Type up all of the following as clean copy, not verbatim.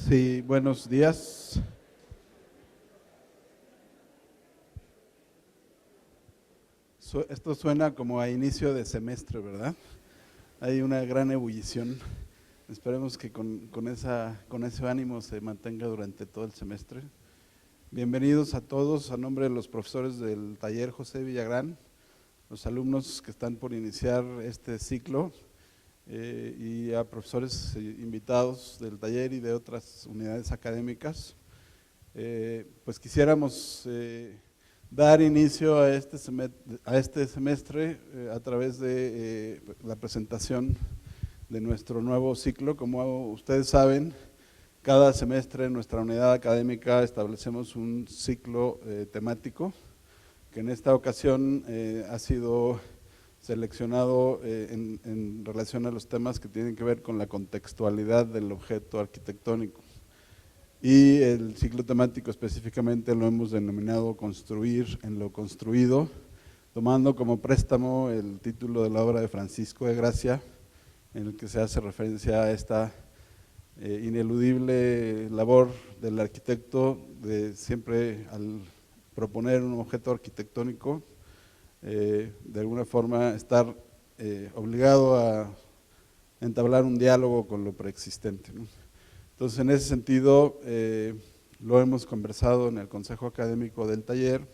Sí, buenos días. Esto suena como a inicio de semestre, ¿verdad? Hay una gran ebullición. Esperemos que con ese ánimo se mantenga durante todo el semestre. Bienvenidos a todos, a nombre de los profesores del taller José Villagrán, los alumnos que están por iniciar este ciclo y a profesores invitados del taller y de otras unidades académicas. Pues quisiéramos dar inicio a este semestre a través de la presentación de nuestro nuevo ciclo. Como ustedes saben, cada semestre en nuestra unidad académica establecemos un ciclo temático que en esta ocasión ha sido seleccionado en relación a los temas que tienen que ver con la contextualidad del objeto arquitectónico. Y el ciclo temático específicamente lo hemos denominado Construir en lo construido, tomando como préstamo el título de la obra de Francisco de Gracia, en el que se hace referencia a esta ineludible labor del arquitecto de siempre al proponer un objeto arquitectónico, de alguna forma estar obligado a entablar un diálogo con lo preexistente, ¿no? Entonces, en ese sentido, lo hemos conversado en el Consejo Académico del taller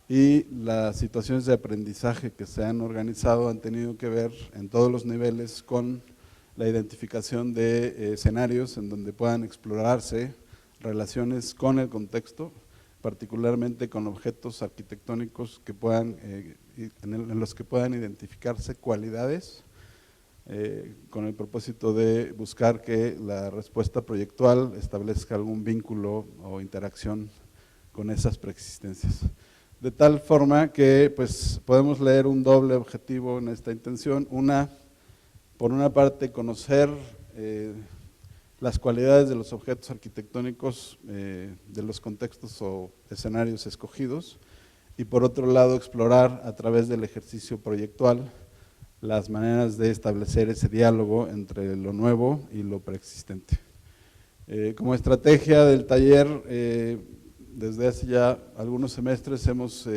y las situaciones de aprendizaje que se han organizado han tenido que ver en todos los niveles con la identificación de escenarios en donde puedan explorarse relaciones con el contexto, particularmente con objetos arquitectónicos que puedan, en los que puedan identificarse cualidades, con el propósito de buscar que la respuesta proyectual establezca algún vínculo o interacción con esas preexistencias. De tal forma que pues, podemos leer un doble objetivo en esta intención. Por una parte, conocer las cualidades de los objetos arquitectónicos de los contextos o escenarios escogidos, y por otro lado, explorar a través del ejercicio proyectual las maneras de establecer ese diálogo entre lo nuevo y lo preexistente. Como estrategia del taller, desde hace ya algunos semestres hemos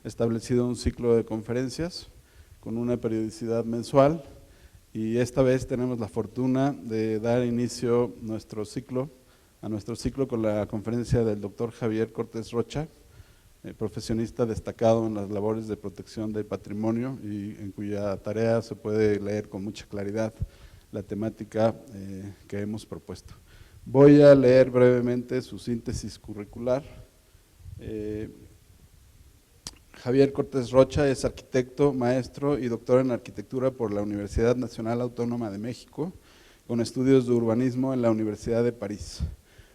establecido un ciclo de conferencias con una periodicidad mensual, y esta vez tenemos la fortuna de dar inicio a nuestro ciclo con la conferencia del doctor Javier Cortés Rocha, profesionista destacado en las labores de protección del patrimonio y en cuya tarea se puede leer con mucha claridad la temática que hemos propuesto. Voy a leer brevemente su síntesis curricular. Javier Cortés Rocha es arquitecto, maestro y doctor en arquitectura por la Universidad Nacional Autónoma de México, con estudios de urbanismo en la Universidad de París.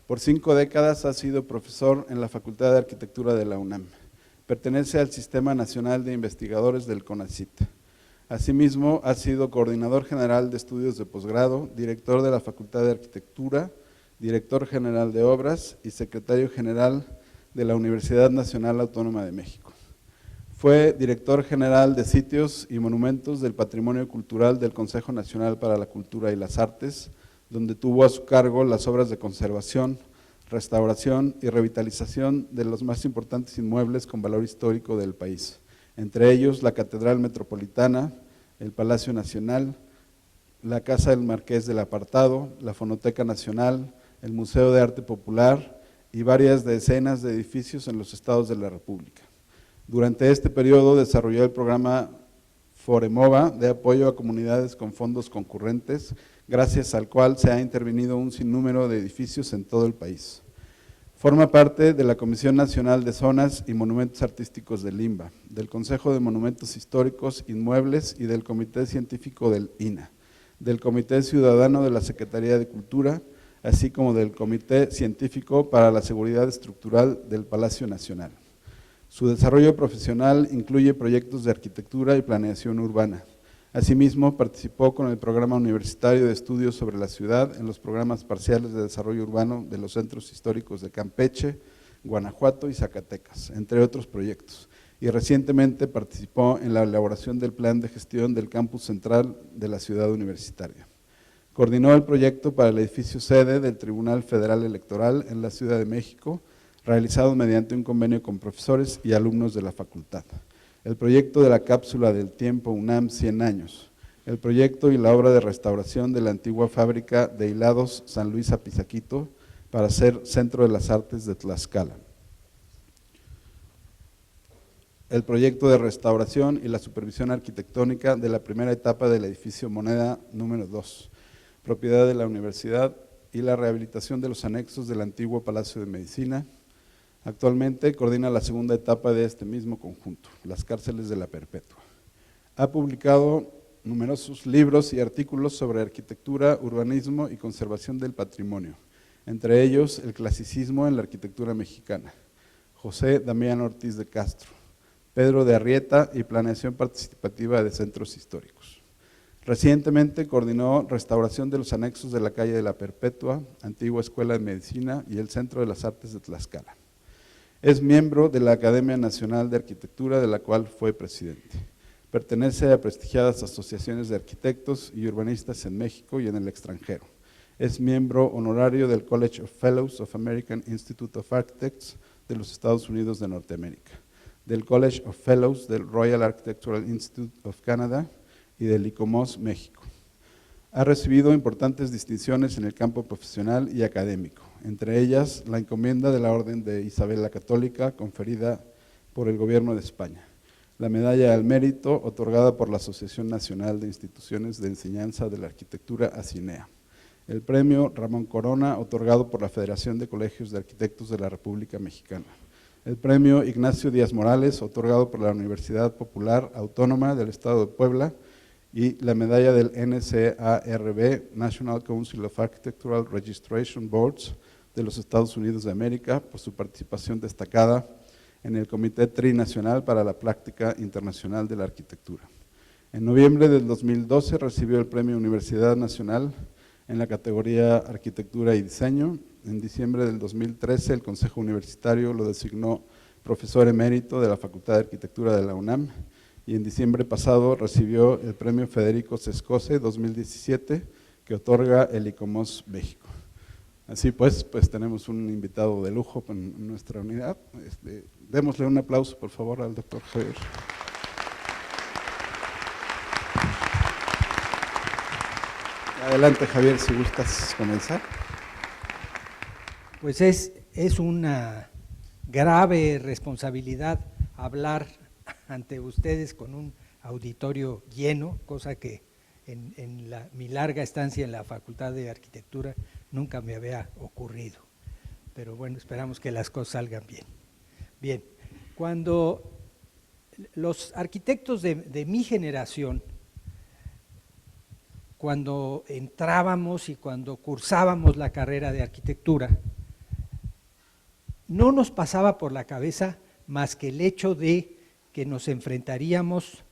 Por 5 décadas ha sido profesor en la Facultad de Arquitectura de la UNAM. Pertenece al Sistema Nacional de Investigadores del CONACYT. Asimismo, ha sido coordinador general de estudios de posgrado, director de la Facultad de Arquitectura, director general de obras y secretario general de la Universidad Nacional Autónoma de México. Fue director general de Sitios y Monumentos del Patrimonio Cultural del Consejo Nacional para la Cultura y las Artes, donde tuvo a su cargo las obras de conservación, restauración y revitalización de los más importantes inmuebles con valor histórico del país, entre ellos la Catedral Metropolitana, el Palacio Nacional, la Casa del Marqués del Apartado, la Fonoteca Nacional, el Museo de Arte Popular y varias decenas de edificios en los estados de la República. Durante este periodo desarrolló el programa Foremova de apoyo a comunidades con fondos concurrentes, gracias al cual se ha intervenido un sinnúmero de edificios en todo el país. Forma parte de la Comisión Nacional de Zonas y Monumentos Artísticos del INBA, del Consejo de Monumentos Históricos, Inmuebles y del Comité Científico del INAH, del Comité Ciudadano de la Secretaría de Cultura, así como del Comité Científico para la Seguridad Estructural del Palacio Nacional. Su desarrollo profesional incluye proyectos de arquitectura y planeación urbana. Asimismo, participó con el Programa Universitario de Estudios sobre la Ciudad en los programas parciales de desarrollo urbano de los centros históricos de Campeche, Guanajuato y Zacatecas, entre otros proyectos. Y recientemente participó en la elaboración del Plan de Gestión del Campus Central de la Ciudad Universitaria. Coordinó el proyecto para el edificio sede del Tribunal Federal Electoral en la Ciudad de México, realizado mediante un convenio con profesores y alumnos de la facultad. El proyecto de la cápsula del tiempo UNAM 100 años. El proyecto y la obra de restauración de la antigua fábrica de hilados San Luis Apizaquito para ser Centro de las Artes de Tlaxcala. El proyecto de restauración y la supervisión arquitectónica de la primera etapa del edificio Moneda número 2, propiedad de la universidad, y la rehabilitación de los anexos del antiguo Palacio de Medicina. Actualmente coordina la segunda etapa de este mismo conjunto, las cárceles de la Perpetua. Ha publicado numerosos libros y artículos sobre arquitectura, urbanismo y conservación del patrimonio, entre ellos El clasicismo en la arquitectura mexicana, José Damián Ortiz de Castro, Pedro de Arrieta y Planeación participativa de centros históricos. Recientemente coordinó restauración de los anexos de la calle de la Perpetua, antigua Escuela de Medicina y el Centro de las Artes de Tlaxcala. Es miembro de la Academia Nacional de Arquitectura, de la cual fue presidente. Pertenece a prestigiadas asociaciones de arquitectos y urbanistas en México y en el extranjero. Es miembro honorario del College of Fellows of American Institute of Architects de los Estados Unidos de Norteamérica, del College of Fellows del Royal Architectural Institute of Canada y del ICOMOS México. Ha recibido importantes distinciones en el campo profesional y académico, entre ellas la encomienda de la Orden de Isabel la Católica, conferida por el Gobierno de España, la Medalla al Mérito, otorgada por la Asociación Nacional de Instituciones de Enseñanza de la Arquitectura, ASINEA, el Premio Ramón Corona, otorgado por la Federación de Colegios de Arquitectos de la República Mexicana, el Premio Ignacio Díaz Morales, otorgado por la Universidad Popular Autónoma del Estado de Puebla, y la medalla del NCARB, National Council of Architectural Registration Boards de los Estados Unidos de América, por su participación destacada en el Comité Trinacional para la Práctica Internacional de la Arquitectura. En noviembre del 2012 recibió el Premio Universidad Nacional en la categoría Arquitectura y Diseño. En diciembre del 2013 el Consejo Universitario lo designó profesor emérito de la Facultad de Arquitectura de la UNAM, y en diciembre pasado recibió el Premio Federico Sescose 2017 que otorga el ICOMOS México. Así pues tenemos un invitado de lujo en nuestra unidad. Démosle un aplauso por favor al doctor Javier. Adelante Javier, si gustas comenzar. Pues es una grave responsabilidad hablar ante ustedes con un auditorio lleno, cosa que en mi larga estancia en la Facultad de Arquitectura nunca me había ocurrido. Pero bueno, esperamos que las cosas salgan bien. Bien, cuando los arquitectos de mi generación, cuando entrábamos y cuando cursábamos la carrera de arquitectura, no nos pasaba por la cabeza más que el hecho de que nos enfrentaríamos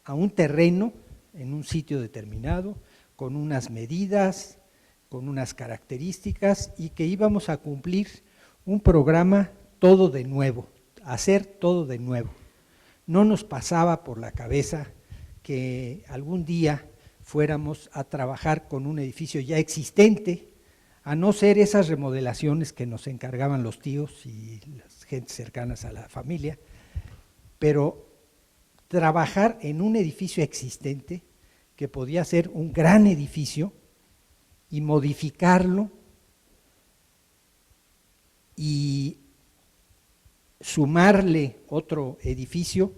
a un terreno en un sitio determinado, con unas medidas, con unas características, y que íbamos a cumplir un programa todo de nuevo, hacer todo de nuevo. No nos pasaba por la cabeza que algún día fuéramos a trabajar con un edificio ya existente, a no ser esas remodelaciones que nos encargaban los tíos y las gentes cercanas a la familia, pero trabajar en un edificio existente que podía ser un gran edificio y modificarlo y sumarle otro edificio,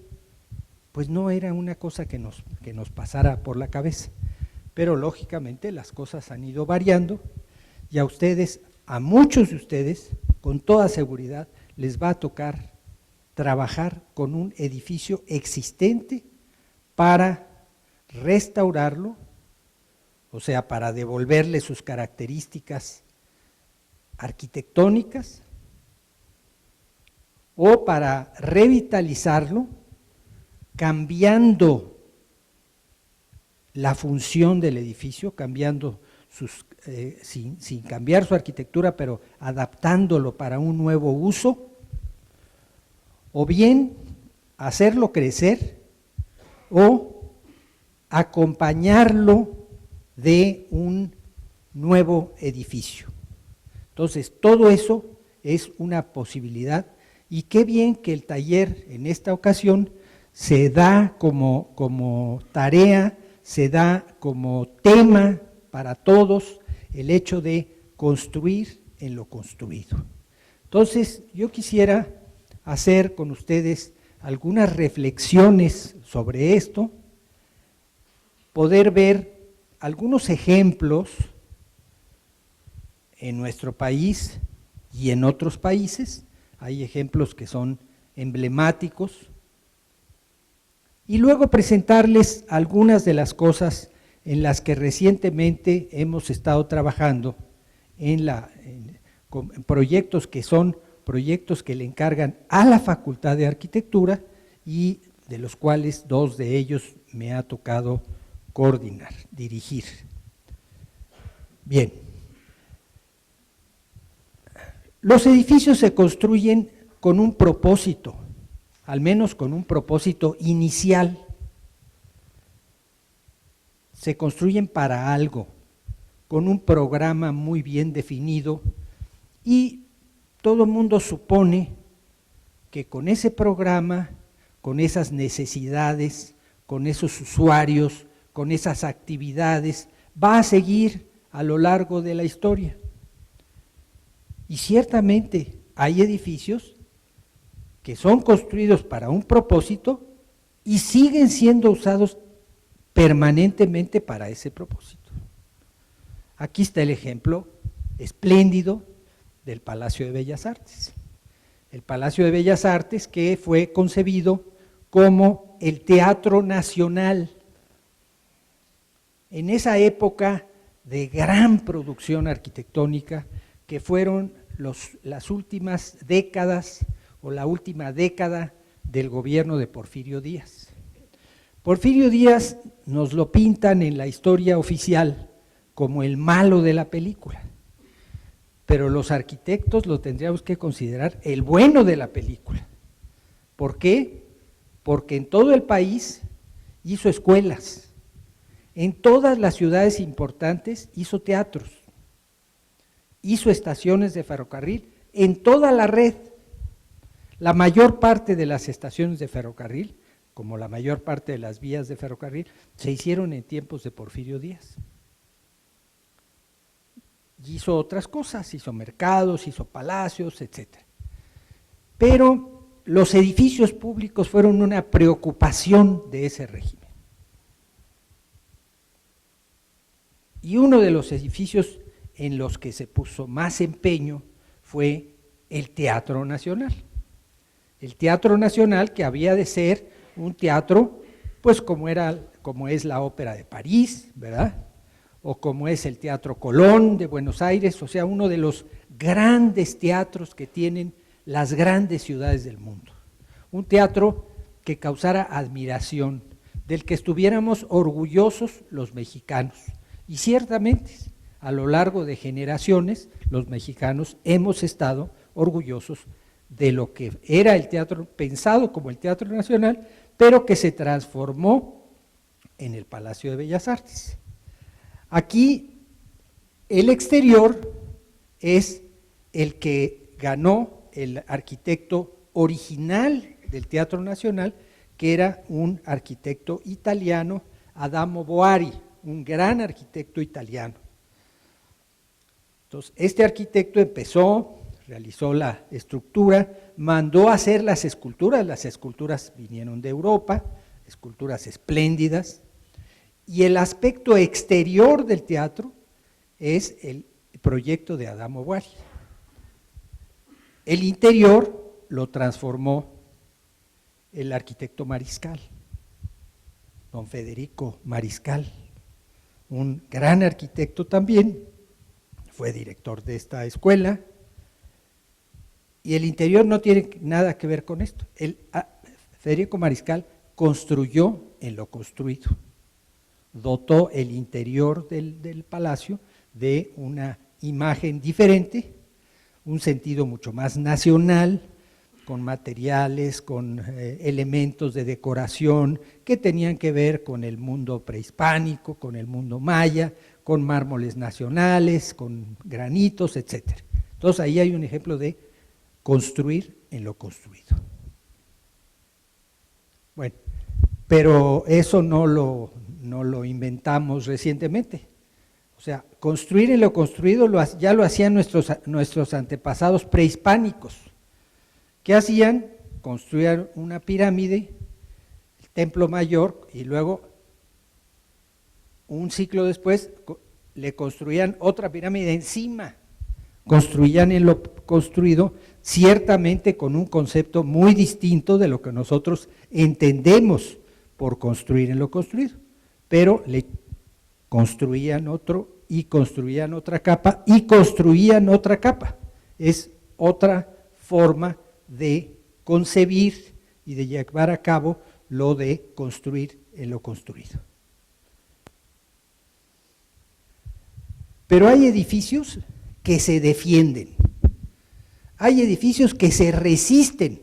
pues no era una cosa que nos pasara por la cabeza. Pero lógicamente las cosas han ido variando y a ustedes, a muchos de ustedes, con toda seguridad, les va a tocar trabajar con un edificio existente para restaurarlo, o sea, para devolverle sus características arquitectónicas, o para revitalizarlo, cambiando la función del edificio, cambiando sin cambiar su arquitectura, pero adaptándolo para un nuevo uso, o bien hacerlo crecer o acompañarlo de un nuevo edificio. Entonces, todo eso es una posibilidad y qué bien que el taller en esta ocasión se da como tarea, se da como tema para todos el hecho de construir en lo construido. Entonces, yo quisiera hacer con ustedes algunas reflexiones sobre esto, poder ver algunos ejemplos en nuestro país y en otros países. Hay ejemplos que son emblemáticos, y luego presentarles algunas de las cosas en las que recientemente hemos estado trabajando en proyectos que son proyectos que le encargan a la Facultad de Arquitectura y de los cuales 2 de ellos me ha tocado coordinar, dirigir. Bien, los edificios se construyen con un propósito, al menos con un propósito inicial. Se construyen para algo, con un programa muy bien definido, y todo el mundo supone que con ese programa, con esas necesidades, con esos usuarios, con esas actividades, va a seguir a lo largo de la historia. Y ciertamente hay edificios que son construidos para un propósito y siguen siendo usados permanentemente para ese propósito. Aquí está el ejemplo espléndido del Palacio de Bellas Artes. El Palacio de Bellas Artes, que fue concebido como el Teatro Nacional. En esa época de gran producción arquitectónica, que fueron las últimas décadas o la última década del gobierno de Porfirio Díaz. Porfirio Díaz nos lo pintan en la historia oficial como el malo de la película, pero los arquitectos lo tendríamos que considerar el bueno de la película. ¿Por qué? Porque en todo el país hizo escuelas, en todas las ciudades importantes hizo teatros, hizo estaciones de ferrocarril en toda la red. La mayor parte de las estaciones de ferrocarril, como la mayor parte de las vías de ferrocarril, se hicieron en tiempos de Porfirio Díaz. Y hizo otras cosas, hizo mercados, hizo palacios, etc. Pero los edificios públicos fueron una preocupación de ese régimen. Y uno de los edificios en los que se puso más empeño fue el Teatro Nacional. El Teatro Nacional, que había de ser un teatro, pues como es la Ópera de París, ¿verdad? O como es el Teatro Colón de Buenos Aires, o sea, uno de los grandes teatros que tienen las grandes ciudades del mundo. Un teatro que causara admiración, del que estuviéramos orgullosos los mexicanos. Y ciertamente, a lo largo de generaciones, los mexicanos hemos estado orgullosos de lo que era el teatro, pensado como el Teatro Nacional, pero que se transformó en el Palacio de Bellas Artes. Aquí el exterior es el que ganó el arquitecto original del Teatro Nacional, que era un arquitecto italiano, Adamo Boari, un gran arquitecto italiano. Entonces, este arquitecto empezó, realizó la estructura, mandó a hacer las esculturas vinieron de Europa, esculturas espléndidas, y el aspecto exterior del teatro es el proyecto de Adamo Boari. El interior lo transformó el arquitecto Mariscal, don Federico Mariscal, un gran arquitecto también, fue director de esta escuela, y el interior no tiene nada que ver con esto. Federico Mariscal construyó en lo construido, dotó el interior del palacio de una imagen diferente, un sentido mucho más nacional, con materiales, con elementos de decoración que tenían que ver con el mundo prehispánico, con el mundo maya, con mármoles nacionales, con granitos, etc. Entonces ahí hay un ejemplo de construir en lo construido. Bueno, pero eso no lo inventamos recientemente. O sea, construir en lo construido ya lo hacían nuestros antepasados prehispánicos. ¿Qué hacían? Construían una pirámide, el templo mayor, y luego, un siglo después, le construían otra pirámide encima. Construían en lo construido, ciertamente con un concepto muy distinto de lo que nosotros entendemos por construir en lo construido, pero le construían otro y construían otra capa y construían otra capa. Es otra forma de concebir y de llevar a cabo lo de construir en lo construido. Pero hay edificios que se defienden, hay edificios que se resisten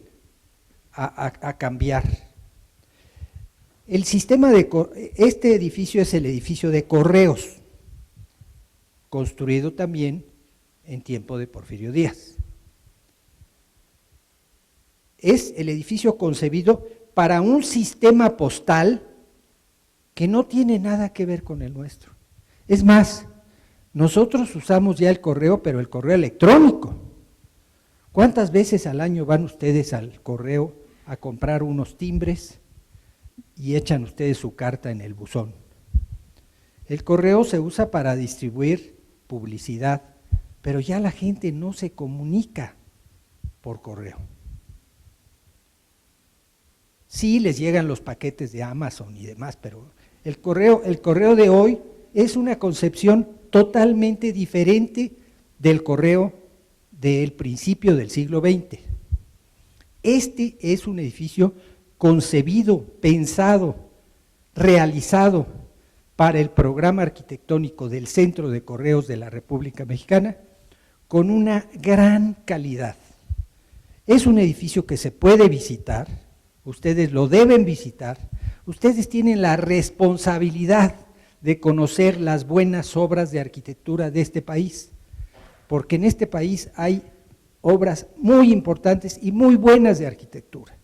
a cambiar. El sistema este edificio es el edificio de Correos, construido también en tiempo de Porfirio Díaz. Es el edificio concebido para un sistema postal que no tiene nada que ver con el nuestro. Es más, nosotros usamos ya el correo, pero el correo electrónico. ¿Cuántas veces al año van ustedes al correo a comprar unos timbres y echan ustedes su carta en el buzón? El correo se usa para distribuir publicidad, pero ya la gente no se comunica por correo. Sí les llegan los paquetes de Amazon y demás, pero el correo de hoy es una concepción totalmente diferente del correo del principio del siglo XX. Este es un edificio concebido, pensado, realizado para el programa arquitectónico del Centro de Correos de la República Mexicana, con una gran calidad. Es un edificio que se puede visitar, ustedes lo deben visitar, ustedes tienen la responsabilidad de conocer las buenas obras de arquitectura de este país, porque en este país hay obras muy importantes y muy buenas de arquitectura,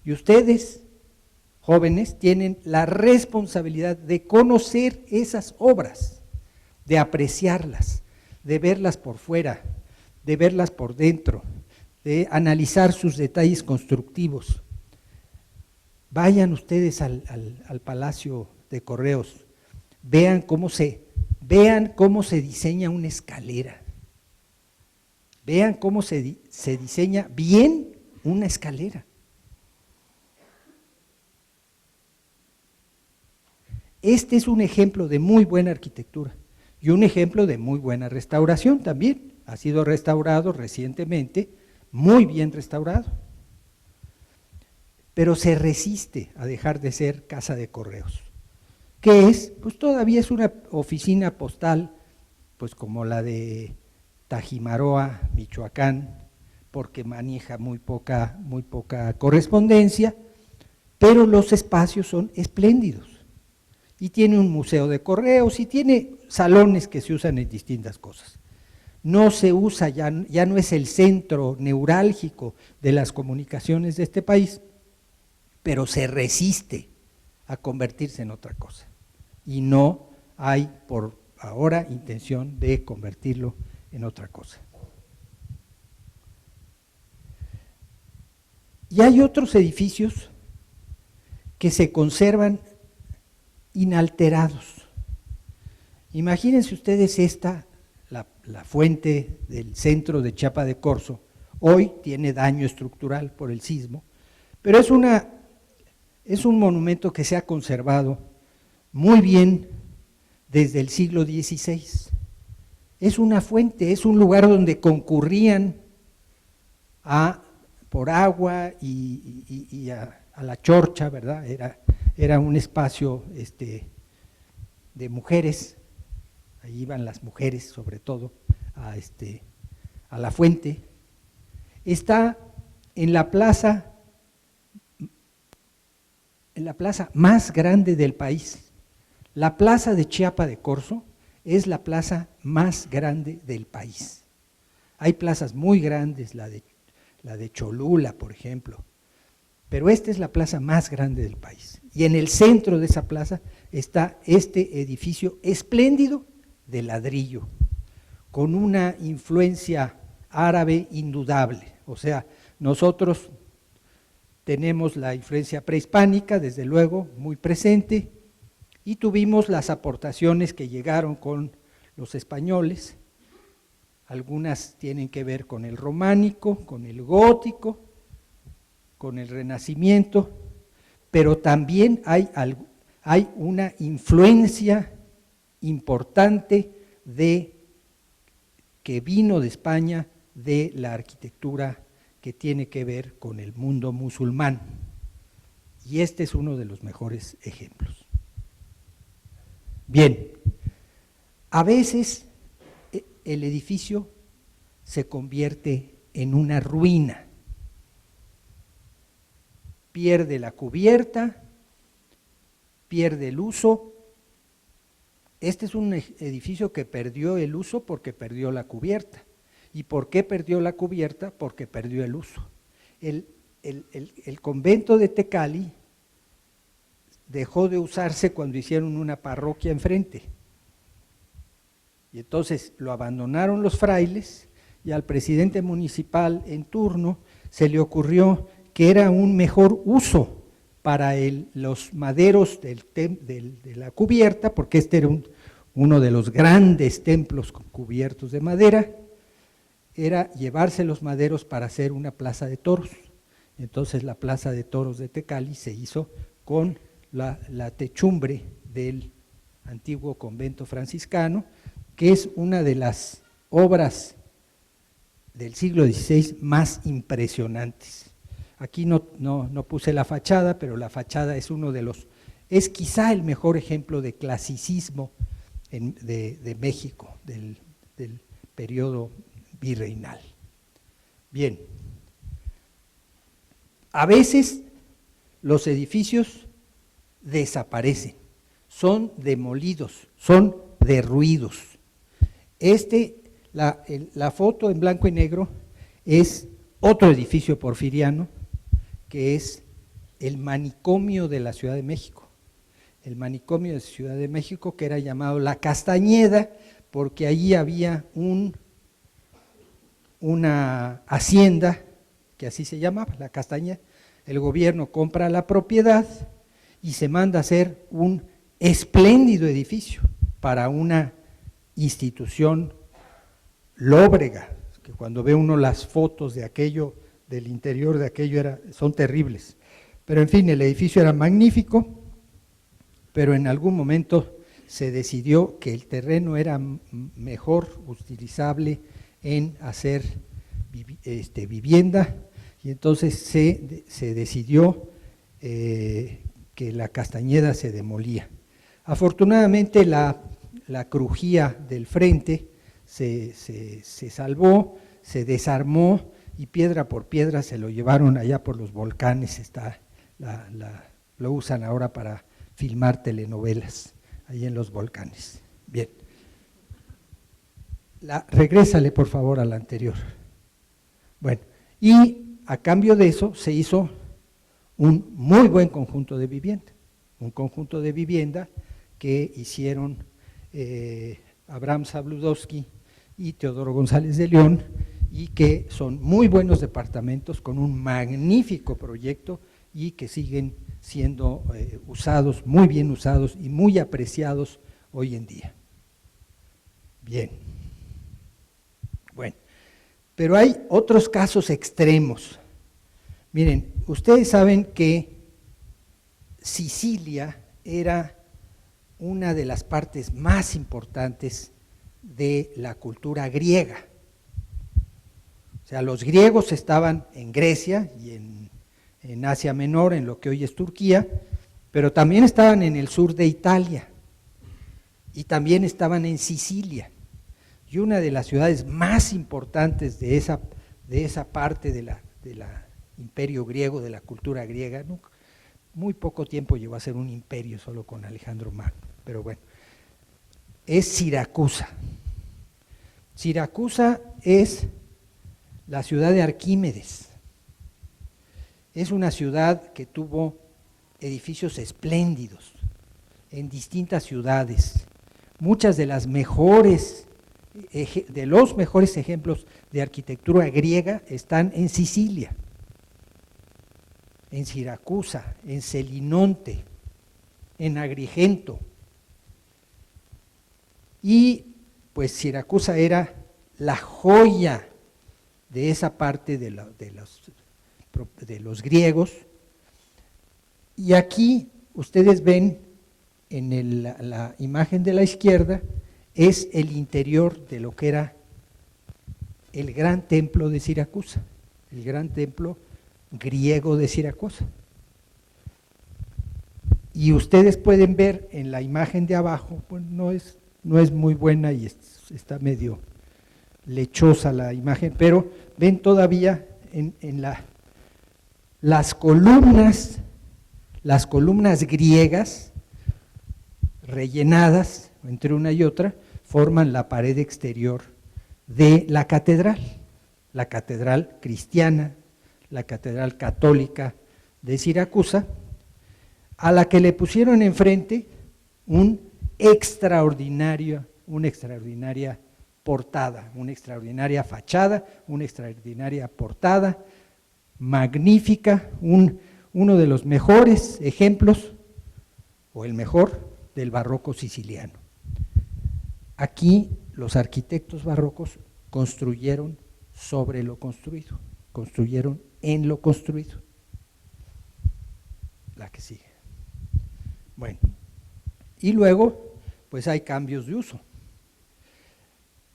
y ustedes, jóvenes, tienen la responsabilidad de conocer esas obras, de apreciarlas, de verlas por fuera, de verlas por dentro, de analizar sus detalles constructivos. Vayan ustedes al Palacio de Correos, vean cómo se diseña una escalera, vean cómo se diseña bien una escalera. Este es un ejemplo de muy buena arquitectura y un ejemplo de muy buena restauración también. Ha sido restaurado recientemente, muy bien restaurado, pero se resiste a dejar de ser casa de correos. ¿Qué es? Pues todavía es una oficina postal, pues como la de Tajimaroa, Michoacán, porque maneja muy poca correspondencia, pero los espacios son espléndidos. Y tiene un museo de correos y tiene salones que se usan en distintas cosas. No se usa, ya no es el centro neurálgico de las comunicaciones de este país, pero se resiste a convertirse en otra cosa. Y no hay por ahora intención de convertirlo en otra cosa. Y hay otros edificios que se conservan inalterados. Imagínense ustedes la fuente del centro de Chiapa de Corzo, hoy tiene daño estructural por el sismo, pero es un monumento que se ha conservado muy bien desde el siglo XVI. Es una fuente, es un lugar donde concurrían por agua y a la chorcha, ¿verdad? Era un espacio de mujeres, ahí iban las mujeres sobre todo a la fuente. Está en la plaza más grande del país. La plaza de Chiapa de Corzo es la plaza más grande del país. Hay plazas muy grandes, la de Cholula, por ejemplo, pero esta es la plaza más grande del país. Y en el centro de esa plaza está este edificio espléndido de ladrillo, con una influencia árabe indudable. O sea, nosotros tenemos la influencia prehispánica, desde luego, muy presente, y tuvimos las aportaciones que llegaron con los españoles. Algunas tienen que ver con el románico, con el gótico, con el renacimiento, pero también hay una influencia importante que vino de España, de la arquitectura que tiene que ver con el mundo musulmán. Y este es uno de los mejores ejemplos. Bien, a veces el edificio se convierte en una ruina, pierde la cubierta, pierde el uso. Este es un edificio que perdió el uso porque perdió la cubierta. ¿Y por qué perdió la cubierta? Porque perdió el uso. El convento de Tecali dejó de usarse cuando hicieron una parroquia enfrente. Y entonces lo abandonaron los frailes y al presidente municipal en turno se le ocurrió que era un mejor uso para los maderos de la cubierta, porque este era uno de los grandes templos cubiertos de madera, era llevarse los maderos para hacer una plaza de toros. Entonces la plaza de toros de Tecali se hizo con la techumbre del antiguo convento franciscano, que es una de las obras del siglo XVI más impresionantes. Aquí no puse la fachada, pero la fachada es quizá el mejor ejemplo de clasicismo de México, del periodo virreinal. Bien, a veces los edificios desaparecen, son demolidos, son derruidos. La foto en blanco y negro es otro edificio porfiriano, que es el manicomio de la Ciudad de México. El manicomio de Ciudad de México, que era llamado La Castañeda, porque allí había una hacienda, que así se llamaba, La Castañeda. El gobierno compra la propiedad y se manda a hacer un espléndido edificio para una institución lóbrega, que cuando ve uno las fotos de aquello, del interior de aquello, son terribles. Pero en fin, el edificio era magnífico, pero en algún momento se decidió que el terreno era mejor utilizable en hacer vivienda, y entonces se decidió que la Castañeda se demolía. Afortunadamente la crujía del frente se salvó, se desarmó y piedra por piedra se lo llevaron allá por los volcanes. Lo usan ahora para filmar telenovelas, ahí en los volcanes. Bien. Regrésale por favor a la anterior. Bueno, y a cambio de eso se hizo un muy buen conjunto de vivienda, que hicieron Abraham Zabludovsky y Teodoro González de León, y que son muy buenos departamentos con un magnífico proyecto y que siguen siendo usados, muy bien usados y muy apreciados hoy en día. Bien. Bueno, pero hay otros casos extremos. Miren, ustedes saben que Sicilia era una de las partes más importantes de la cultura griega. O sea, los griegos estaban en Grecia y en Asia Menor, en lo que hoy es Turquía, pero también estaban en el sur de Italia y también estaban en Sicilia. Y una de las ciudades más importantes de esa parte del imperio griego, de la cultura griega, muy poco tiempo llegó a ser un imperio solo con Alejandro Magno, pero bueno. es Siracusa. Siracusa es la ciudad de Arquímedes. Es una ciudad que tuvo edificios espléndidos en distintas ciudades. Muchas de las mejores, de los mejores ejemplos de arquitectura griega están en Sicilia, en Siracusa, en Selinonte, en Agrigento. Y pues Siracusa era la joya de esa parte de los griegos. Y aquí ustedes ven en la imagen de la izquierda, es el interior de lo que era el gran templo de Siracusa, el gran templo griego de Siracusa. Y ustedes pueden ver en la imagen de abajo, pues no es muy buena y está medio lechosa la imagen, pero ven todavía en las columnas griegas rellenadas entre una y otra, forman la pared exterior de la catedral cristiana, la catedral católica de Siracusa, a la que le pusieron enfrente una extraordinaria portada, una extraordinaria fachada, una extraordinaria portada, magnífica, uno de los mejores ejemplos, o el mejor, del barroco siciliano. Aquí los arquitectos barrocos construyeron sobre lo construido, construyeron en lo construido. La que sigue. Bueno, y luego, pues hay cambios de uso.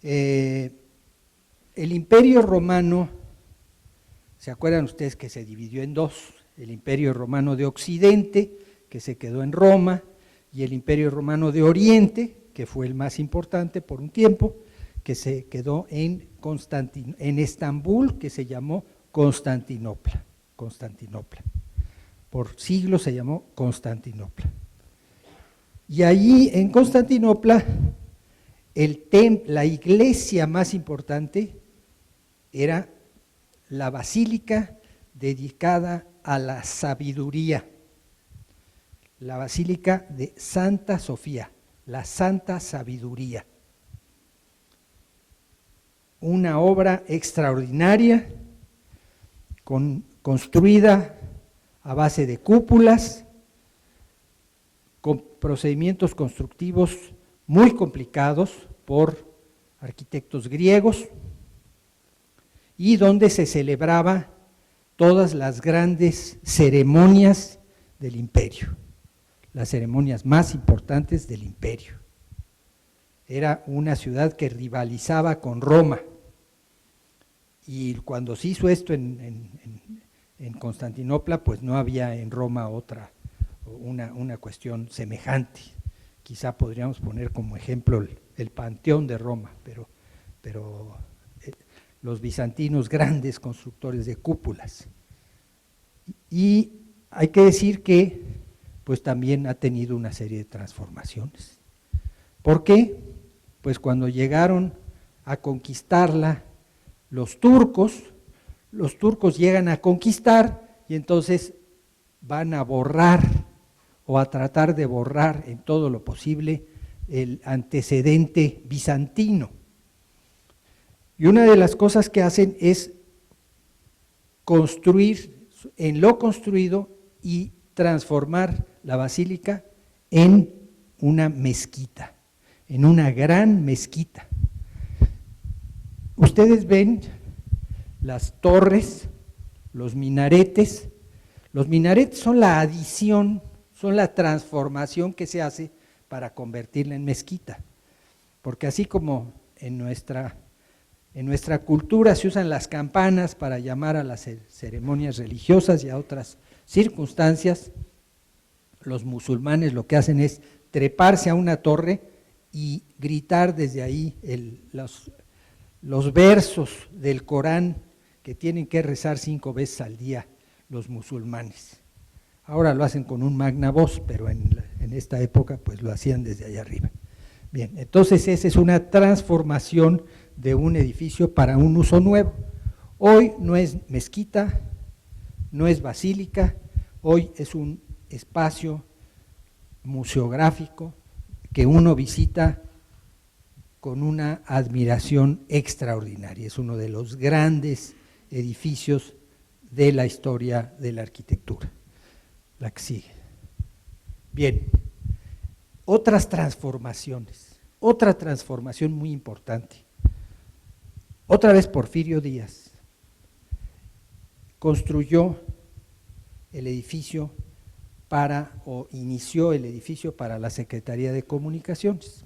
El Imperio Romano, ¿se acuerdan ustedes que se dividió en dos? El Imperio Romano de Occidente, que se quedó en Roma, y el Imperio Romano de Oriente, que fue el más importante por un tiempo, que se quedó en Estambul, que se llamó Constantinopla. Por siglos se llamó Constantinopla. Y allí en Constantinopla, la iglesia más importante era la basílica dedicada a la sabiduría, la Basílica de Santa Sofía, la Santa Sabiduría. Una obra extraordinaria, construida a base de cúpulas, con procedimientos constructivos muy complicados por arquitectos griegos, y donde se celebraba todas las grandes ceremonias del imperio, las ceremonias más importantes del imperio. Era una ciudad que rivalizaba con Roma, y cuando se hizo esto en Constantinopla, pues no había en Roma una cuestión semejante. Quizá podríamos poner como ejemplo el Panteón de Roma, pero los bizantinos, grandes constructores de cúpulas. Y hay que decir que pues también ha tenido una serie de transformaciones. ¿Por qué? Pues cuando llegaron a conquistarla los turcos llegan a conquistar y entonces van a borrar o a tratar de borrar en todo lo posible el antecedente bizantino. Y una de las cosas que hacen es construir en lo construido y transformar la basílica en una mezquita, en una gran mezquita. Ustedes ven las torres, los minaretes. Los minaretes son la adición, son la transformación que se hace para convertirla en mezquita. Porque así como en nuestra cultura se usan las campanas para llamar a las ceremonias religiosas y a otras circunstancias, los musulmanes lo que hacen es treparse a una torre y gritar desde ahí los versos del Corán que tienen que rezar 5 veces al día los musulmanes. Ahora lo hacen con un magna voz, pero en esta época pues lo hacían desde allá arriba. Bien, entonces esa es una transformación de un edificio para un uso nuevo. Hoy no es mezquita, no es basílica, hoy es un espacio museográfico que uno visita con una admiración extraordinaria. Es uno de los grandes edificios de la historia de la arquitectura. La que sigue. Bien, otras transformaciones, otra transformación muy importante. Otra vez Porfirio Díaz construyó el edificio o inició el edificio para la Secretaría de Comunicaciones.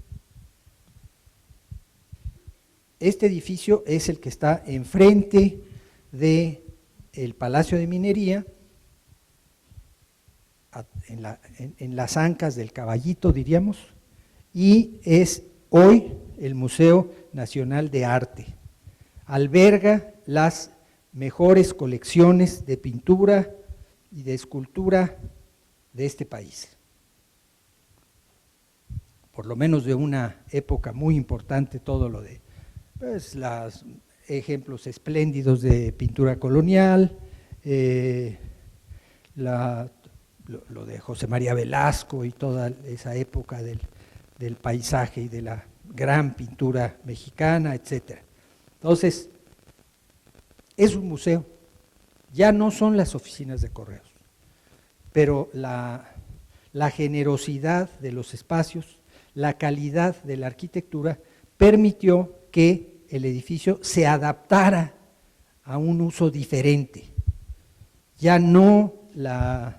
Este edificio es el que está enfrente del Palacio de Minería, en las ancas del Caballito, diríamos, y es hoy el Museo Nacional de Arte. Alberga las mejores colecciones de pintura y de escultura de este país, por lo menos de una época muy importante, todo lo de pues, los ejemplos espléndidos de pintura colonial, lo de José María Velasco y toda esa época del paisaje y de la gran pintura mexicana, etcétera. Entonces, es un museo, ya no son las oficinas de correos, pero la generosidad de los espacios, la calidad de la arquitectura permitió que el edificio se adaptara a un uso diferente. Ya no las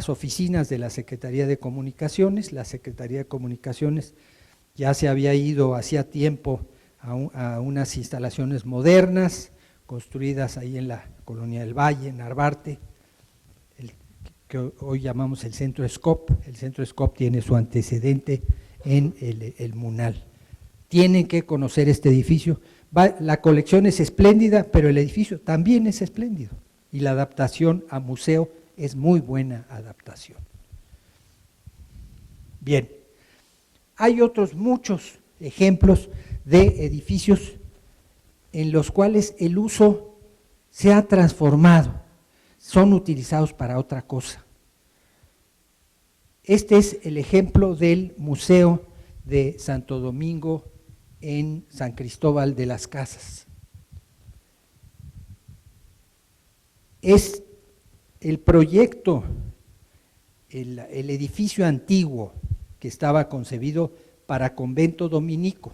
oficinas de la Secretaría de Comunicaciones, la Secretaría de Comunicaciones ya se había ido hacía tiempo a unas instalaciones modernas, construidas ahí en la Colonia del Valle, en Narvarte, que hoy llamamos el Centro Scop. El Centro Scop tiene su antecedente en el Munal. Tienen que conocer este edificio. La colección es espléndida, pero el edificio también es espléndido. Y la adaptación a museo es muy buena adaptación. Bien, hay otros muchos ejemplos de edificios en los cuales el uso se ha transformado, son utilizados para otra cosa. Este es el ejemplo del Museo de Santo Domingo en San Cristóbal de las Casas. Es el proyecto, el edificio antiguo que estaba concebido para convento dominico.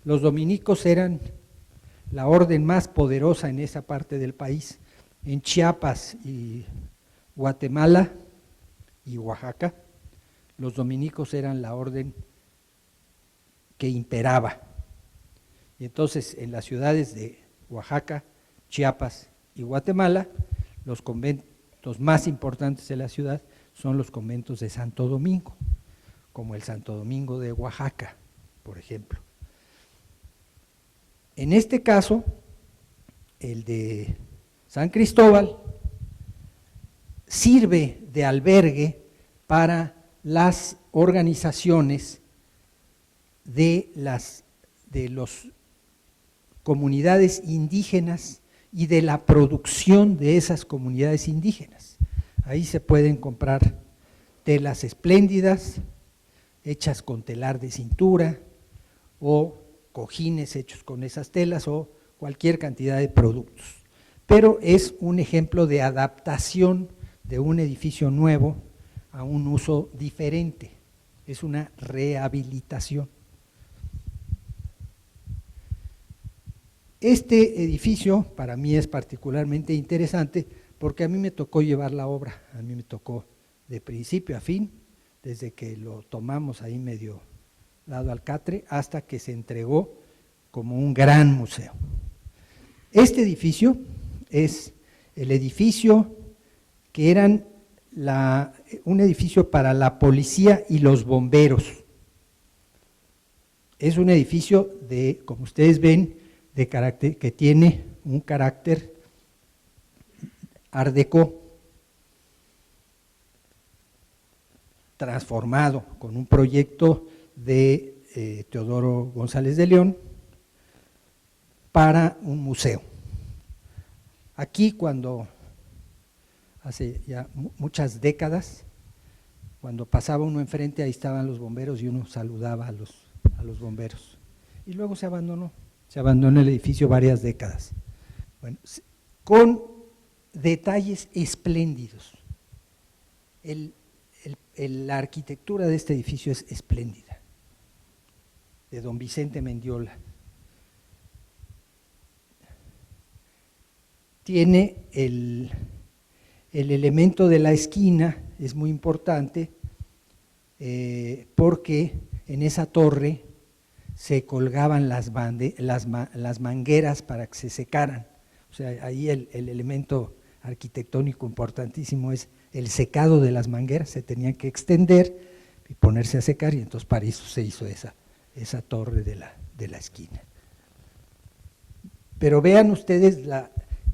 Los dominicos eran la orden más poderosa en esa parte del país. En Chiapas y Guatemala y Oaxaca, los dominicos eran la orden que imperaba. Y entonces en las ciudades de Oaxaca, Chiapas y Guatemala, los conventos más importantes de la ciudad son los conventos de Santo Domingo, como el Santo Domingo de Oaxaca, por ejemplo. En este caso, el de San Cristóbal sirve de albergue para las organizaciones de las comunidades indígenas y de la producción de esas comunidades indígenas. Ahí se pueden comprar telas espléndidas, hechas con telar de cintura, o cojines hechos con esas telas, o cualquier cantidad de productos. Pero es un ejemplo de adaptación de un edificio nuevo a un uso diferente, es una rehabilitación. Este edificio para mí es particularmente interesante porque a mí me tocó llevar la obra, a mí me tocó de principio a fin, desde que lo tomamos ahí medio dado al catre hasta que se entregó como un gran museo. Este edificio es el edificio que eran un edificio para la policía y los bomberos. Es un edificio como ustedes ven, de carácter, que tiene un carácter art déco, transformado, con un proyecto de Teodoro González de León para un museo. Aquí cuando, hace ya muchas décadas, cuando pasaba uno enfrente, ahí estaban los bomberos y uno saludaba a los bomberos. Y luego se abandonó el edificio varias décadas. Bueno, con detalles espléndidos. La arquitectura de este edificio es espléndida, de don Vicente Mendiola. Tiene el elemento de la esquina, es muy importante, porque en esa torre se colgaban las mangueras para que se secaran. O sea, ahí el elemento arquitectónico importantísimo es el secado de las mangueras, se tenían que extender y ponerse a secar, y entonces para eso se hizo esa torre de la esquina. Pero vean ustedes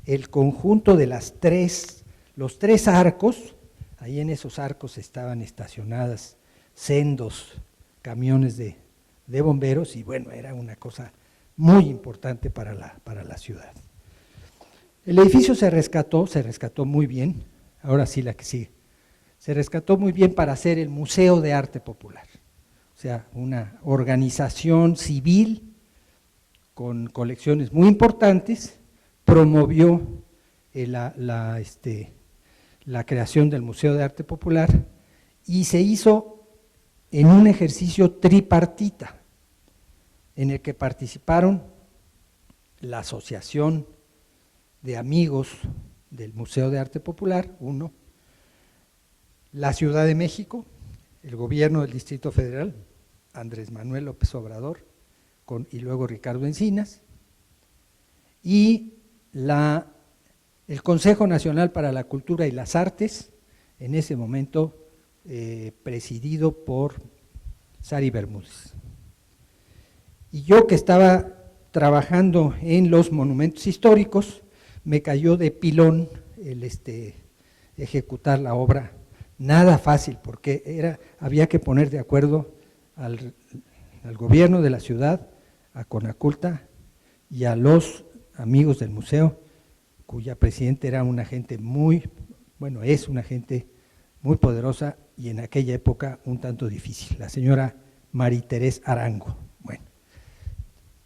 el conjunto de los tres arcos. Ahí en esos arcos estaban estacionadas sendos camiones de bomberos, y bueno, era una cosa muy importante para la ciudad. El edificio se rescató muy bien. Ahora sí, la que sigue. Se rescató muy bien para hacer el Museo de Arte Popular, o sea, una organización civil con colecciones muy importantes, promovió la creación del Museo de Arte Popular, y se hizo en un ejercicio tripartita, en el que participaron la Asociación de Amigos del Museo de Arte Popular, uno, la Ciudad de México, el gobierno del Distrito Federal, Andrés Manuel López Obrador, y luego Ricardo Encinas, y el Consejo Nacional para la Cultura y las Artes, en ese momento presidido por Sari Bermúdez. Y yo, que estaba trabajando en los monumentos históricos, me cayó de pilón el ejecutar la obra. Nada fácil, porque había que poner de acuerdo al gobierno de la ciudad, a Conaculta y a los amigos del museo, cuya presidenta era una gente es una gente muy poderosa, y en aquella época un tanto difícil, la señora Marie-Thérèse Arango. Bueno,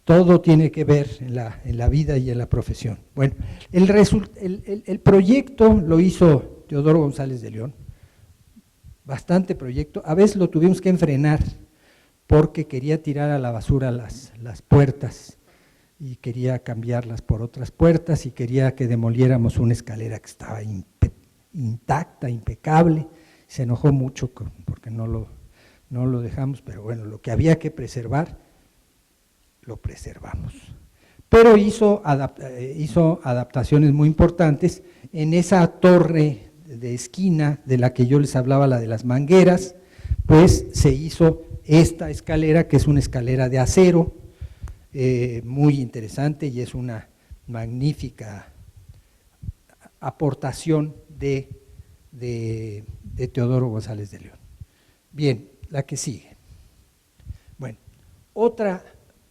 todo tiene que ver en la vida y en la profesión. Bueno, el proyecto lo hizo Teodoro González de León, bastante proyecto. A veces lo tuvimos que enfrenar porque quería tirar a la basura las puertas, y quería cambiarlas por otras puertas, y quería que demoliéramos una escalera que estaba intacta, impecable. Se enojó mucho porque no lo dejamos, pero bueno, lo que había que preservar, lo preservamos. Pero hizo adaptaciones muy importantes en esa torre de esquina de la que yo les hablaba, la de las mangueras. Pues se hizo esta escalera, que es una escalera de acero, muy interesante, y es una magnífica aportación de Teodoro González de León. Bien, la que sigue. Bueno,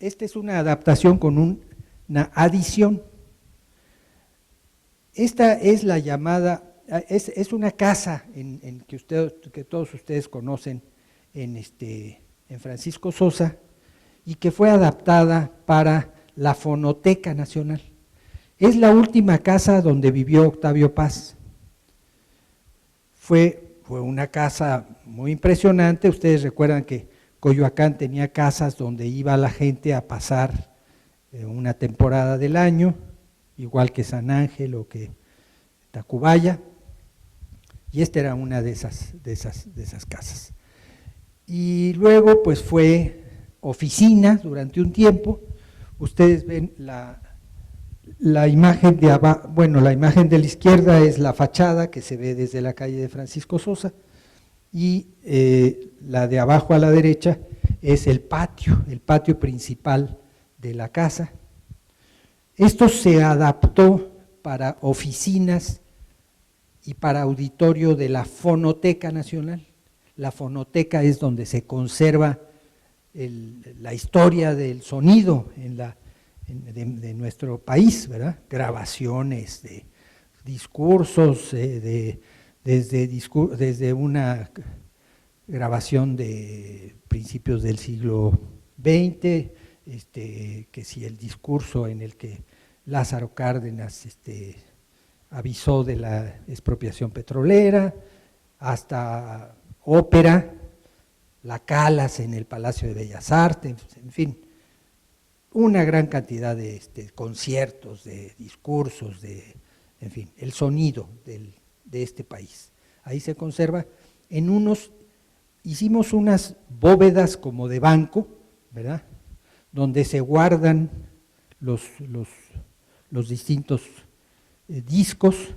esta es una adaptación con una adición. Esta es la llamada, es una casa que todos ustedes conocen en Francisco Sosa, y que fue adaptada para la Fonoteca Nacional. Es la última casa donde vivió Octavio Paz. Fue una casa muy impresionante. Ustedes recuerdan que Coyoacán tenía casas donde iba la gente a pasar una temporada del año, igual que San Ángel o que Tacubaya, y esta era una de esas casas. Y luego pues fue oficina durante un tiempo. Ustedes ven la imagen de abajo, bueno, la imagen de la izquierda es la fachada que se ve desde la calle de Francisco Sosa, y la de abajo a la derecha es el patio principal de la casa. Esto se adaptó para oficinas y para auditorio de la Fonoteca Nacional. La fonoteca es donde se conserva la historia del sonido de nuestro país, ¿verdad? Grabaciones de discursos, desde una grabación de principios del siglo XX, que si el discurso en el que Lázaro Cárdenas avisó de la expropiación petrolera, hasta ópera, la Calas en el Palacio de Bellas Artes, en fin, una gran cantidad de conciertos, de discursos, en fin, el sonido de este país. Ahí se conserva hicimos unas bóvedas como de banco, ¿verdad?, donde se guardan los distintos discos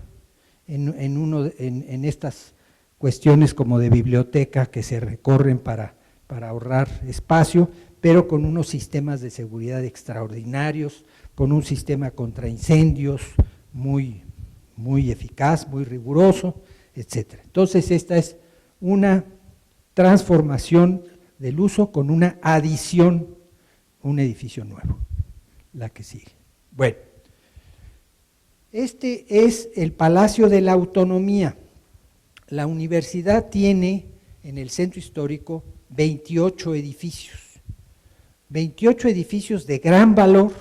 en estas cuestiones como de biblioteca que se recorren para ahorrar espacio, pero con unos sistemas de seguridad extraordinarios, con un sistema contra incendios muy eficaz, muy riguroso, etc. Entonces, esta es una transformación del uso con una adición, un edificio nuevo, la que sigue. Bueno, este es el Palacio de la Autonomía. La universidad tiene en el centro histórico 28 edificios, 28 edificios de gran valor,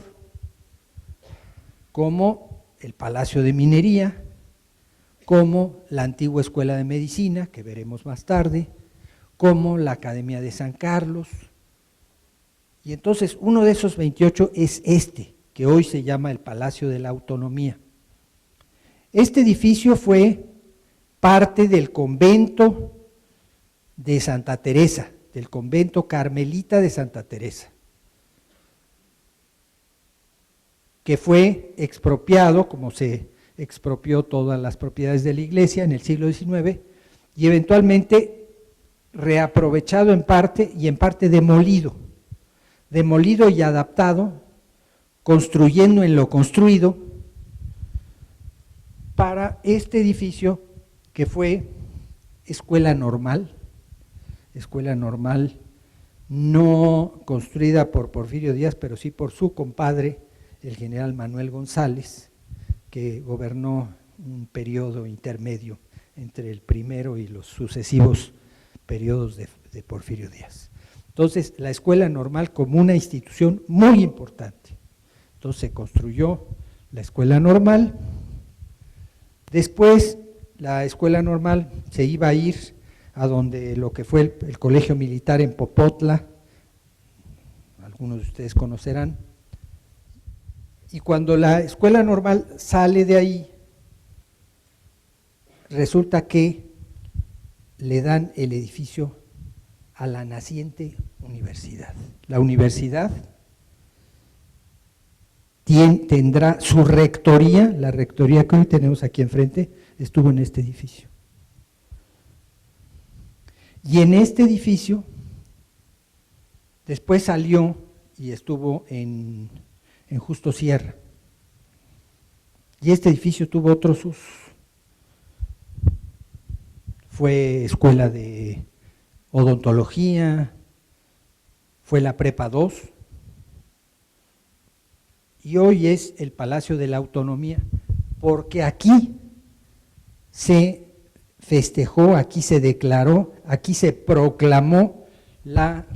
como el Palacio de Minería, como la antigua Escuela de Medicina, que veremos más tarde, como la Academia de San Carlos. Y entonces uno de esos 28 es que hoy se llama el Palacio de la Autonomía. Este edificio fue parte del convento de Santa Teresa, del convento carmelita de Santa Teresa, que fue expropiado, como se expropió todas las propiedades de la iglesia en el siglo XIX, y eventualmente reaprovechado en parte y en parte demolido y adaptado, construyendo en lo construido, para este edificio que fue escuela normal no construida por Porfirio Díaz, pero sí por su compadre, el general Manuel González, que gobernó un periodo intermedio entre el primero y los sucesivos periodos de Porfirio Díaz. Entonces, la escuela normal como una institución muy importante. Entonces se construyó la escuela normal. Después la escuela normal se iba a ir a donde lo que fue el colegio militar en Popotla, algunos de ustedes conocerán, y cuando la escuela normal sale de ahí, resulta que le dan el edificio a la naciente universidad. La universidad tendrá su rectoría, la rectoría que hoy tenemos aquí enfrente, estuvo en este edificio. Y en este edificio, después salió y estuvo en Justo Sierra. Y este edificio tuvo otros usos. Fue escuela de odontología, fue la Prepa 2, y hoy es el Palacio de la Autonomía, porque aquí se festejó, aquí se declaró, aquí se proclamó la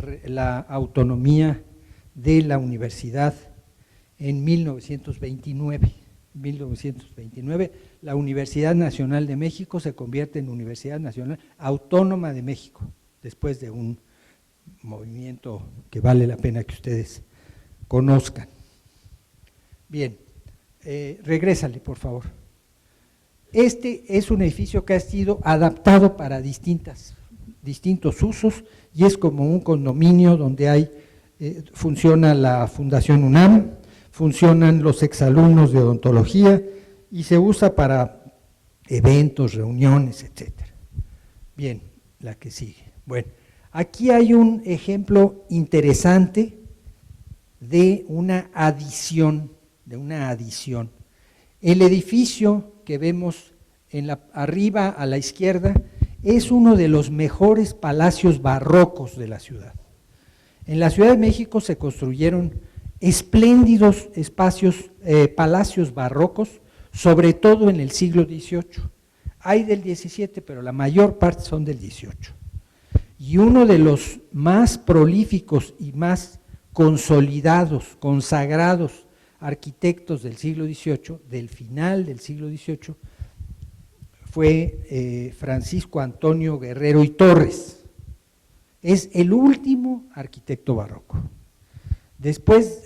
autonomía de la universidad en 1929. 1929, la Universidad Nacional de México se convierte en Universidad Nacional Autónoma de México, después de un movimiento que vale la pena que ustedes conozcan. Bien, regrésale, por favor. Este es un edificio que ha sido adaptado para distintos usos y es como un condominio donde funciona la Fundación UNAM, funcionan los exalumnos de odontología y se usa para eventos, reuniones, etc. Bien, la que sigue. Bueno, aquí hay un ejemplo interesante de una adición, El edificio que vemos arriba a la izquierda es uno de los mejores palacios barrocos de la ciudad. En la Ciudad de México se construyeron espléndidos espacios, palacios barrocos, sobre todo en el siglo XVIII. Hay del XVII, pero la mayor parte son del XVIII. Y uno de los más prolíficos y más consolidados, consagrados arquitectos del siglo XVIII, del final del siglo XVIII, fue Francisco Antonio Guerrero y Torres. Es el último arquitecto barroco. Después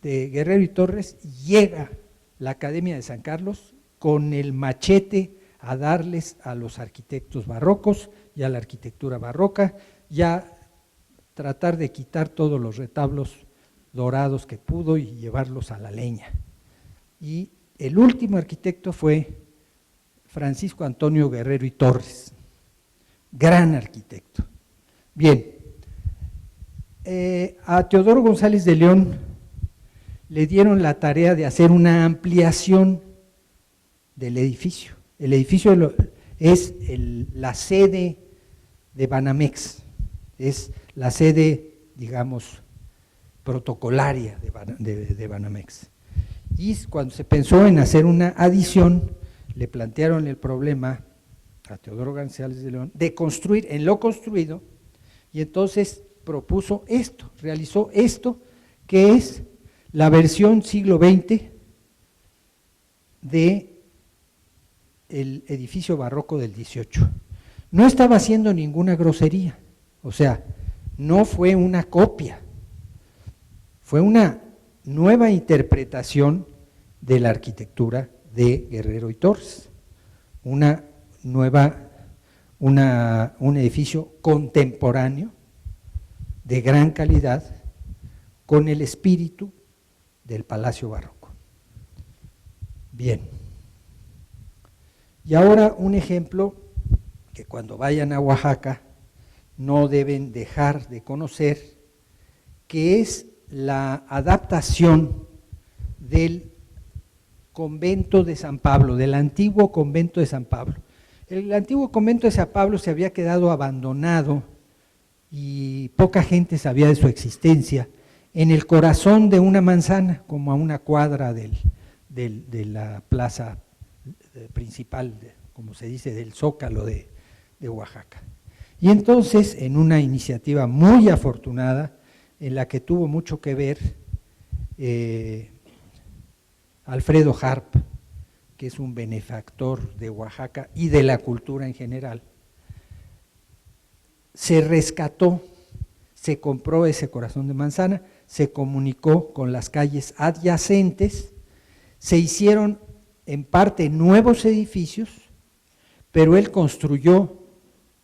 de Guerrero y Torres llega la Academia de San Carlos con el machete a darles a los arquitectos barrocos y a la arquitectura barroca, ya tratar de quitar todos los retablos dorados que pudo y llevarlos a la leña. Y el último arquitecto fue Francisco Antonio Guerrero y Torres, gran arquitecto. Bien, a Teodoro González de León le dieron la tarea de hacer una ampliación del edificio. El edificio es la sede de Banamex, es la sede, digamos, protocolaria de Banamex. Y cuando se pensó en hacer una adición, le plantearon el problema a Teodoro González de León de construir en lo construido, y entonces propuso esto, realizó esto, que es la versión siglo XX de el edificio barroco del XVIII. No estaba haciendo ninguna grosería, o sea, no fue una copia, fue una nueva interpretación de la arquitectura de Guerrero y Torres, un edificio contemporáneo de gran calidad con el espíritu del Palacio Barroco. Bien, y ahora un ejemplo que cuando vayan a Oaxaca no deben dejar de conocer, que es la adaptación del convento de San Pablo, del antiguo convento de San Pablo. El antiguo convento de San Pablo se había quedado abandonado y poca gente sabía de su existencia, en el corazón de una manzana, como a una cuadra de la plaza principal, como se dice, del Zócalo de Oaxaca. Y entonces, en una iniciativa muy afortunada, en la que tuvo mucho que ver Alfredo Harp, que es un benefactor de Oaxaca y de la cultura en general, se rescató, se compró ese corazón de manzana, se comunicó con las calles adyacentes, se hicieron en parte nuevos edificios, pero él construyó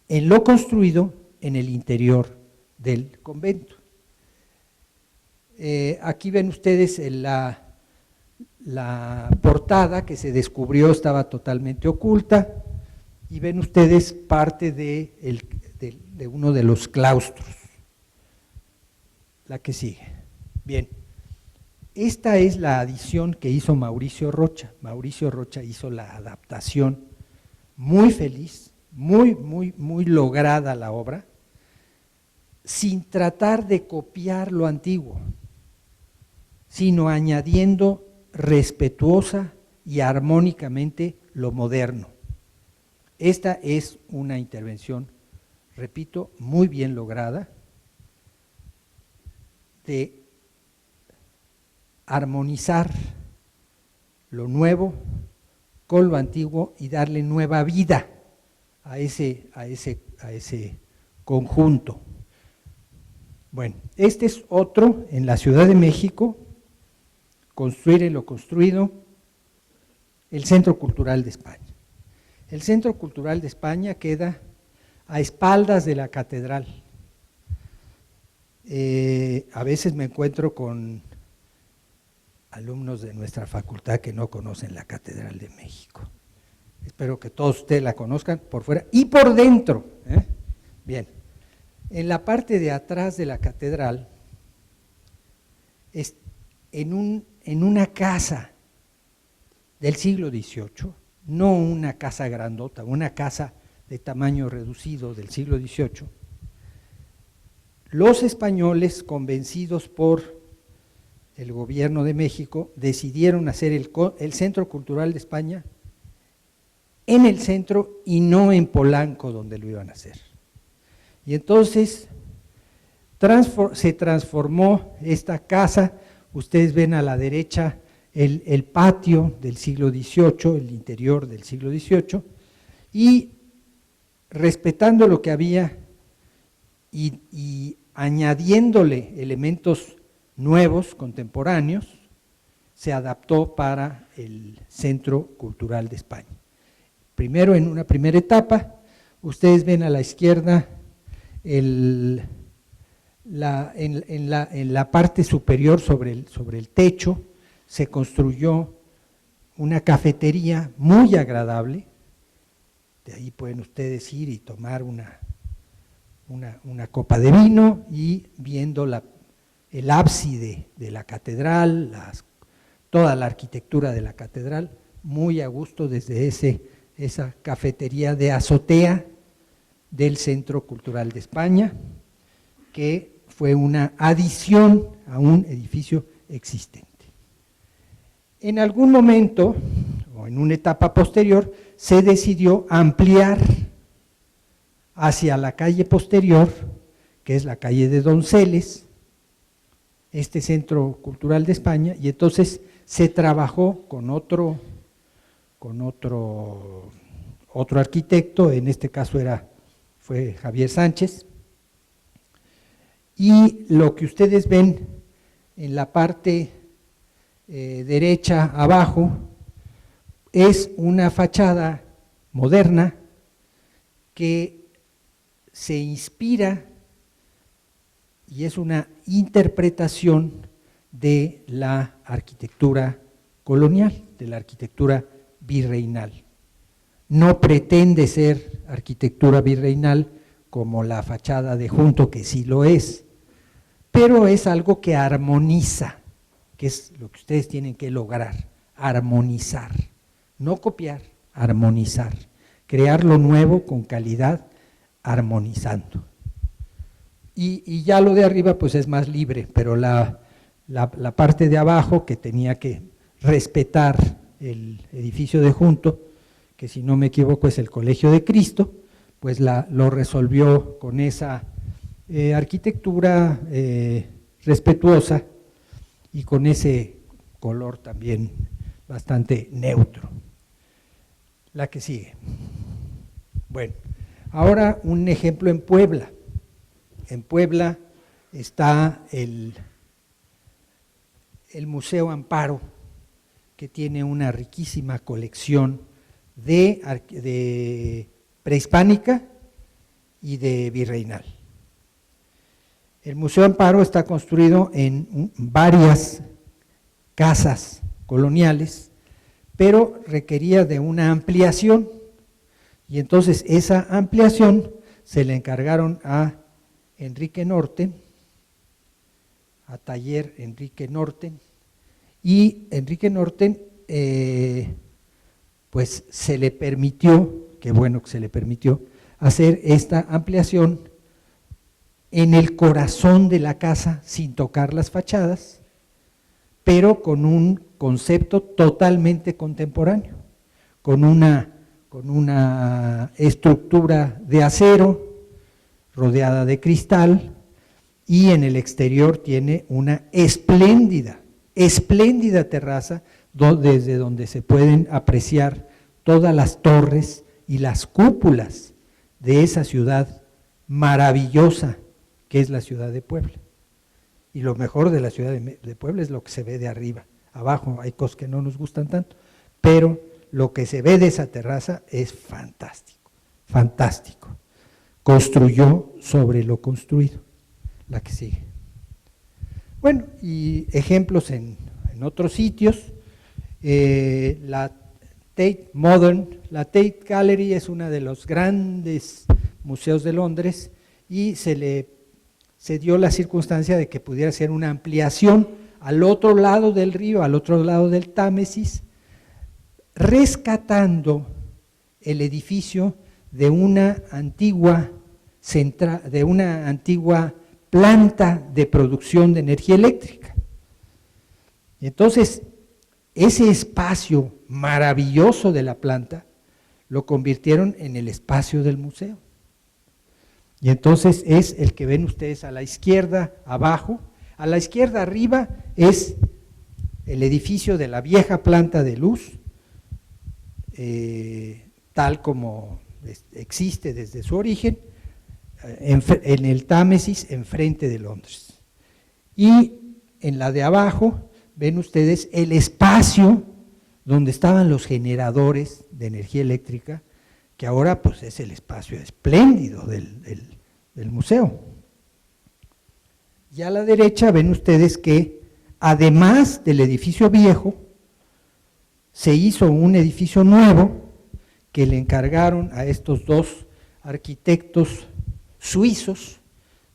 en lo construido en el interior del convento. Aquí ven ustedes la portada que se descubrió, estaba totalmente oculta, y ven ustedes parte de uno de los claustros. La que sigue. Bien, esta es la adición que hizo Mauricio Rocha. Mauricio Rocha hizo la adaptación muy feliz, muy lograda la obra, sin tratar de copiar lo antiguo, sino añadiendo respetuosa y armónicamente lo moderno. Esta es una intervención, repito, muy bien lograda, de armonizar lo nuevo con lo antiguo y darle nueva vida a ese conjunto. Bueno, este es otro en la Ciudad de México, construir en lo construido, el Centro Cultural de España. El Centro Cultural de España queda a espaldas de la catedral. A veces me encuentro con alumnos de nuestra facultad que no conocen la Catedral de México. Espero que todos ustedes la conozcan por fuera y por dentro. Bien, en la parte de atrás de la catedral, en una casa del siglo XVIII, no una casa grandota, una casa de tamaño reducido del siglo XVIII, los españoles, convencidos por el gobierno de México, decidieron hacer el Centro Cultural de España en el centro y no en Polanco, donde lo iban a hacer. Y entonces se transformó esta casa. Ustedes ven a la derecha el patio del siglo XVIII, el interior del siglo XVIII, y respetando lo que había y añadiéndole elementos nuevos, contemporáneos, se adaptó para el Centro Cultural de España. Primero, en una primera etapa, ustedes ven a la izquierda en la parte superior sobre el techo se construyó una cafetería muy agradable. De ahí pueden ustedes ir y tomar una copa de vino y viendo el ábside de la catedral, toda la arquitectura de la catedral, muy a gusto desde esa cafetería de azotea del Centro Cultural de España, que fue una adición a un edificio existente. En algún momento, o en una etapa posterior, se decidió ampliar hacia la calle posterior, que es la calle de Donceles, este Centro Cultural de España, y entonces se trabajó con otro arquitecto, en este caso fue Javier Sánchez, y lo que ustedes ven en la parte derecha abajo es una fachada moderna que se inspira y es una interpretación de la arquitectura colonial, de la arquitectura virreinal. No pretende ser arquitectura virreinal como la fachada de Junto, que sí lo es, pero es algo que armoniza, que es lo que ustedes tienen que lograr, armonizar, no copiar, armonizar, crear lo nuevo con calidad, armonizando. Y ya lo de arriba pues es más libre, pero la parte de abajo, que tenía que respetar el edificio de Junto, que si no me equivoco es el Colegio de Cristo, pues lo resolvió con esa arquitectura respetuosa y con ese color también bastante neutro. La que sigue. Bueno, ahora un ejemplo en Puebla. En Puebla está el Museo Amparo, que tiene una riquísima colección de prehispánica y de virreinal. El Museo Amparo está construido en varias casas coloniales, pero requería de una ampliación, y entonces esa ampliación se le encargaron a Enrique Norten, a Taller Enrique Norten, y Enrique Norten pues se le permitió, qué bueno que se le permitió, hacer esta ampliación en el corazón de la casa sin tocar las fachadas, pero con un concepto totalmente contemporáneo, con una estructura de acero rodeada de cristal, y en el exterior tiene una espléndida terraza desde donde se pueden apreciar todas las torres y las cúpulas de esa ciudad maravillosa que es la ciudad de Puebla. Y lo mejor de la ciudad de Puebla es lo que se ve de arriba. Abajo hay cosas que no nos gustan tanto, pero lo que se ve de esa terraza es fantástico, fantástico. Construyó sobre lo construido. La que sigue. Bueno, y ejemplos en otros sitios. La Tate Modern, la Tate Gallery es uno de los grandes museos de Londres, y se dio la circunstancia de que pudiera ser una ampliación al otro lado del río, al otro lado del Támesis, rescatando el edificio de una antigua planta de producción de energía eléctrica. Y entonces, ese espacio maravilloso de la planta lo convirtieron en el espacio del museo. Y entonces es el que ven ustedes a la izquierda abajo, a la izquierda arriba es el edificio de la vieja planta de luz, tal como existe desde su origen, en el Támesis, enfrente de Londres. Y en la de abajo ven ustedes el espacio donde estaban los generadores de energía eléctrica, que ahora pues es el espacio espléndido del museo. Y a la derecha ven ustedes que además del edificio viejo, se hizo un edificio nuevo que le encargaron a estos dos arquitectos suizos,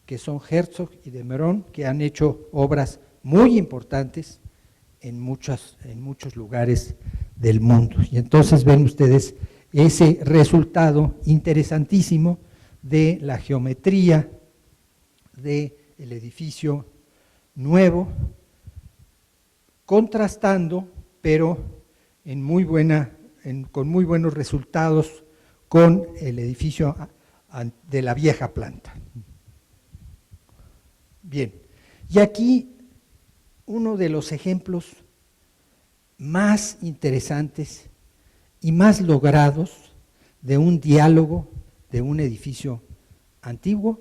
que son Herzog y de Meuron, que han hecho obras muy importantes en muchos lugares del mundo. Y entonces ven ustedes ese resultado interesantísimo de la geometría del edificio nuevo, contrastando, pero con muy buenos resultados con el edificio de la vieja planta. Bien, y aquí uno de los ejemplos más interesantes y más logrados de un diálogo de un edificio antiguo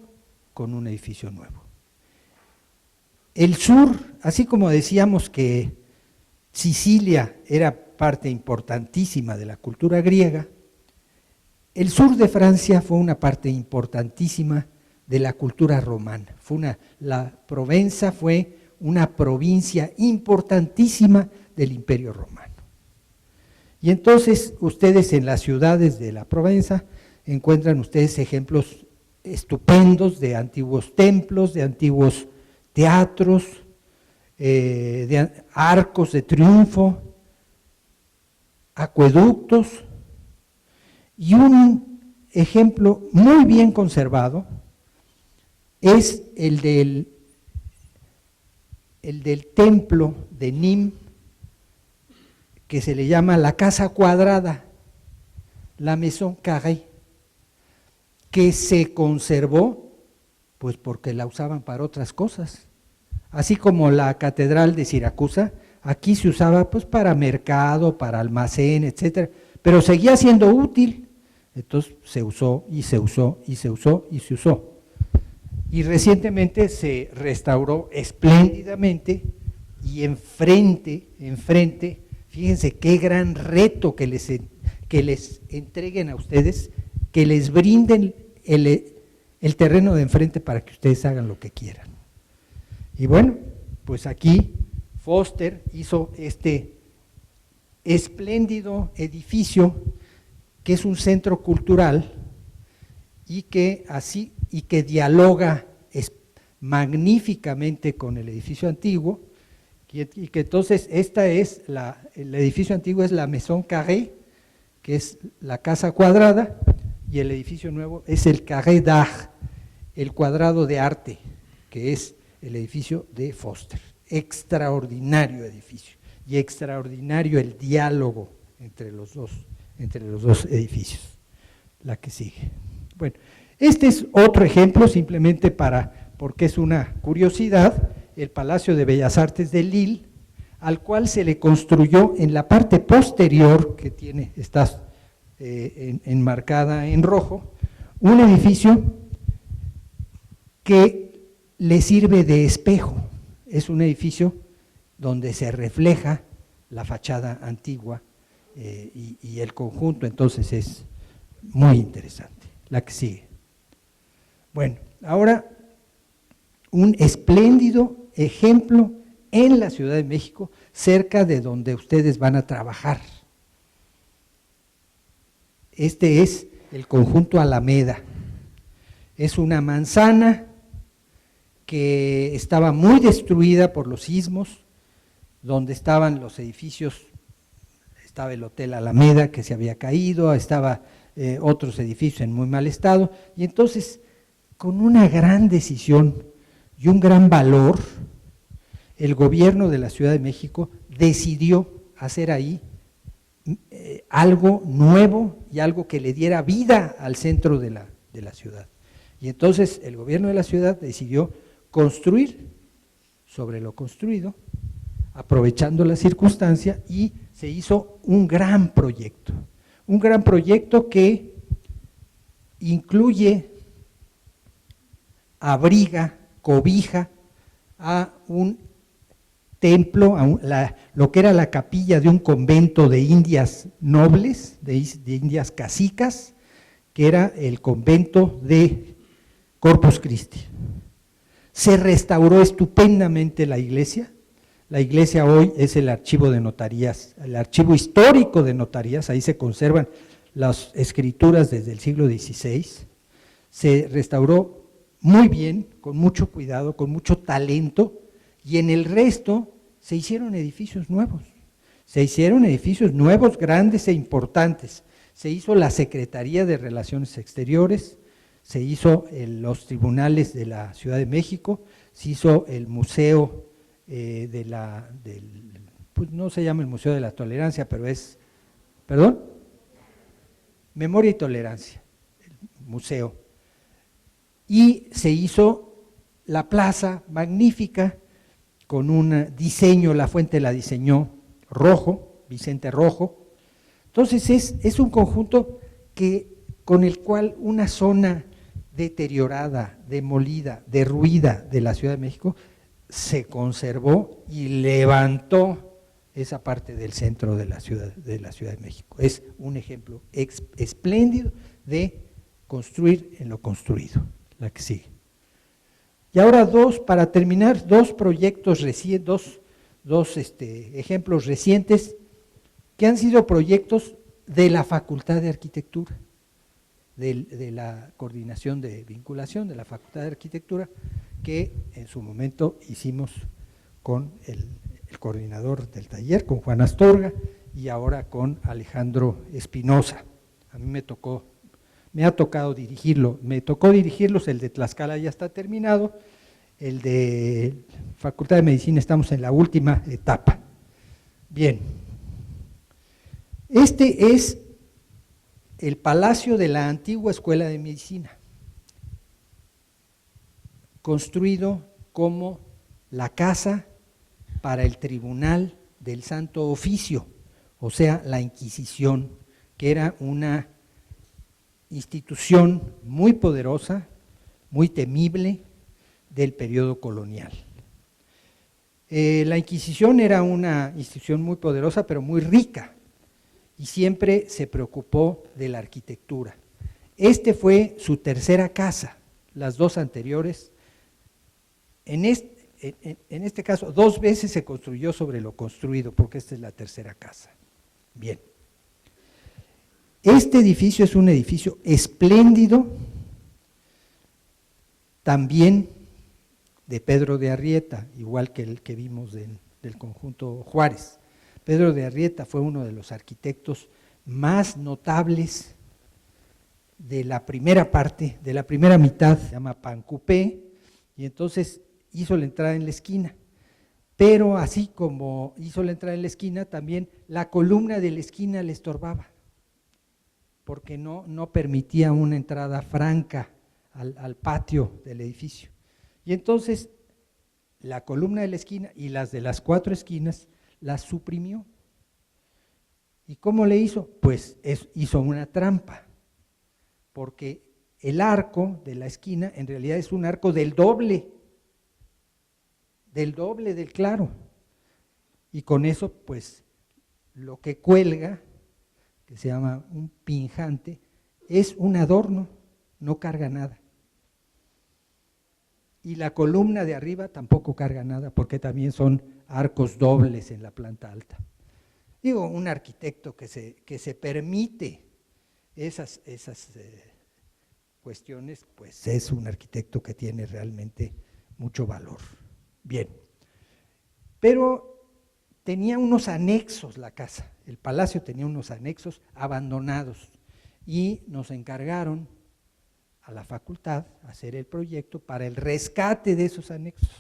con un edificio nuevo. El sur, así como decíamos que Sicilia era parte importantísima de la cultura griega, el sur de Francia fue una parte importantísima de la cultura romana. La Provenza fue una provincia importantísima del Imperio Romano. Y entonces ustedes en las ciudades de la Provenza encuentran ustedes ejemplos estupendos de antiguos templos, de antiguos teatros, de arcos de triunfo, acueductos, y un ejemplo muy bien conservado es el del templo de Nîmes, que se le llama la casa cuadrada, la Maison Carrée, que se conservó pues porque la usaban para otras cosas. Así como la catedral de Siracusa, aquí se usaba pues para mercado, para almacén, etcétera, pero seguía siendo útil, entonces se usó y se usó y se usó y se usó. Y recientemente se restauró espléndidamente y enfrente, fíjense qué gran reto que les entreguen a ustedes, que les brinden el terreno de enfrente para que ustedes hagan lo que quieran. Y bueno, pues aquí Foster hizo este espléndido edificio que es un centro cultural y que dialoga magníficamente con el edificio antiguo, y que entonces el edificio antiguo es la Maison Carrée, que es la casa cuadrada, y el edificio nuevo es el Carré d'Art, el cuadrado de arte, que es el edificio de Foster. Extraordinario edificio y extraordinario el diálogo entre los dos edificios. La que sigue. Bueno, este es otro ejemplo simplemente porque es una curiosidad, el Palacio de Bellas Artes de Lille, al cual se le construyó en la parte posterior, que está enmarcada en rojo, un edificio que le sirve de espejo. Es un edificio donde se refleja la fachada antigua y el conjunto, entonces es muy interesante. La que sigue. Bueno, ahora un espléndido ejemplo en la Ciudad de México, cerca de donde ustedes van a trabajar. Este es el conjunto Alameda. Es una manzana que estaba muy destruida por los sismos, donde estaban los edificios, estaba el Hotel Alameda que se había caído, estaba otros edificios en muy mal estado, y entonces con una gran decisión y un gran valor, el gobierno de la Ciudad de México decidió hacer ahí algo nuevo y algo que le diera vida al centro de la ciudad. Y entonces el gobierno de la ciudad decidió construir sobre lo construido, aprovechando la circunstancia, y se hizo un gran proyecto que incluye, abriga, cobija a un templo, lo que era la capilla de un convento de indias nobles, de indias cacicas, que era el convento de Corpus Christi. Se restauró estupendamente la iglesia hoy es el archivo de notarías, el archivo histórico de notarías, ahí se conservan las escrituras desde el siglo XVI, se restauró muy bien, con mucho cuidado, con mucho talento, y en el resto se hicieron edificios nuevos, grandes e importantes. Se hizo la Secretaría de Relaciones Exteriores, se hizo los tribunales de la Ciudad de México, se hizo el museo pues no se llama el Museo de la Tolerancia, pero es, ¿perdón? Memoria y Tolerancia, el museo. Y se hizo la plaza magnífica con un diseño, la fuente la diseñó Rojo, Vicente Rojo. Entonces es un conjunto con el cual una zona deteriorada, demolida, derruida de la Ciudad de México se conservó y levantó esa parte del centro de la Ciudad de México. Es un ejemplo espléndido de construir en lo construido, la que sigue. Y ahora para terminar, dos proyectos recientes, dos ejemplos recientes que han sido proyectos de la Facultad de Arquitectura, de la Coordinación de Vinculación de la Facultad de Arquitectura, que en su momento hicimos con el coordinador del taller, con Juan Astorga, y ahora con Alejandro Espinosa. A mí me ha tocado dirigirlos, el de Tlaxcala ya está terminado, el de Facultad de Medicina estamos en la última etapa. Bien, este es el Palacio de la antigua Escuela de Medicina, construido como la casa para el Tribunal del Santo Oficio, o sea, la Inquisición, que era una institución muy poderosa, muy temible del periodo colonial. La Inquisición era una institución muy poderosa, pero muy rica, y siempre se preocupó de la arquitectura. Fue su tercera casa, las dos anteriores. En este caso, 2 veces se construyó sobre lo construido, porque esta es la tercera casa. Bien. Este edificio es un edificio espléndido, también de Pedro de Arrieta, igual que el que vimos del conjunto Juárez. Pedro de Arrieta fue uno de los arquitectos más notables de la primera parte, de la primera mitad, se llama Pancupé, y entonces hizo la entrada en la esquina, pero así como hizo la entrada en la esquina, también la columna de la esquina le estorbaba, porque no permitía una entrada franca al patio del edificio. Y entonces la columna de la esquina y las de las 4 esquinas las suprimió. ¿Y cómo le hizo? Pues hizo una trampa, porque el arco de la esquina en realidad es un arco del doble del claro, y con eso pues lo que cuelga, que se llama un pinjante, es un adorno, no carga nada. Y la columna de arriba tampoco carga nada, porque también son arcos dobles en la planta alta. Digo, un arquitecto que se permite esas cuestiones, pues es un arquitecto que tiene realmente mucho valor. Bien, pero tenía unos anexos la casa, el palacio tenía unos anexos abandonados, y nos encargaron a la facultad a hacer el proyecto para el rescate de esos anexos.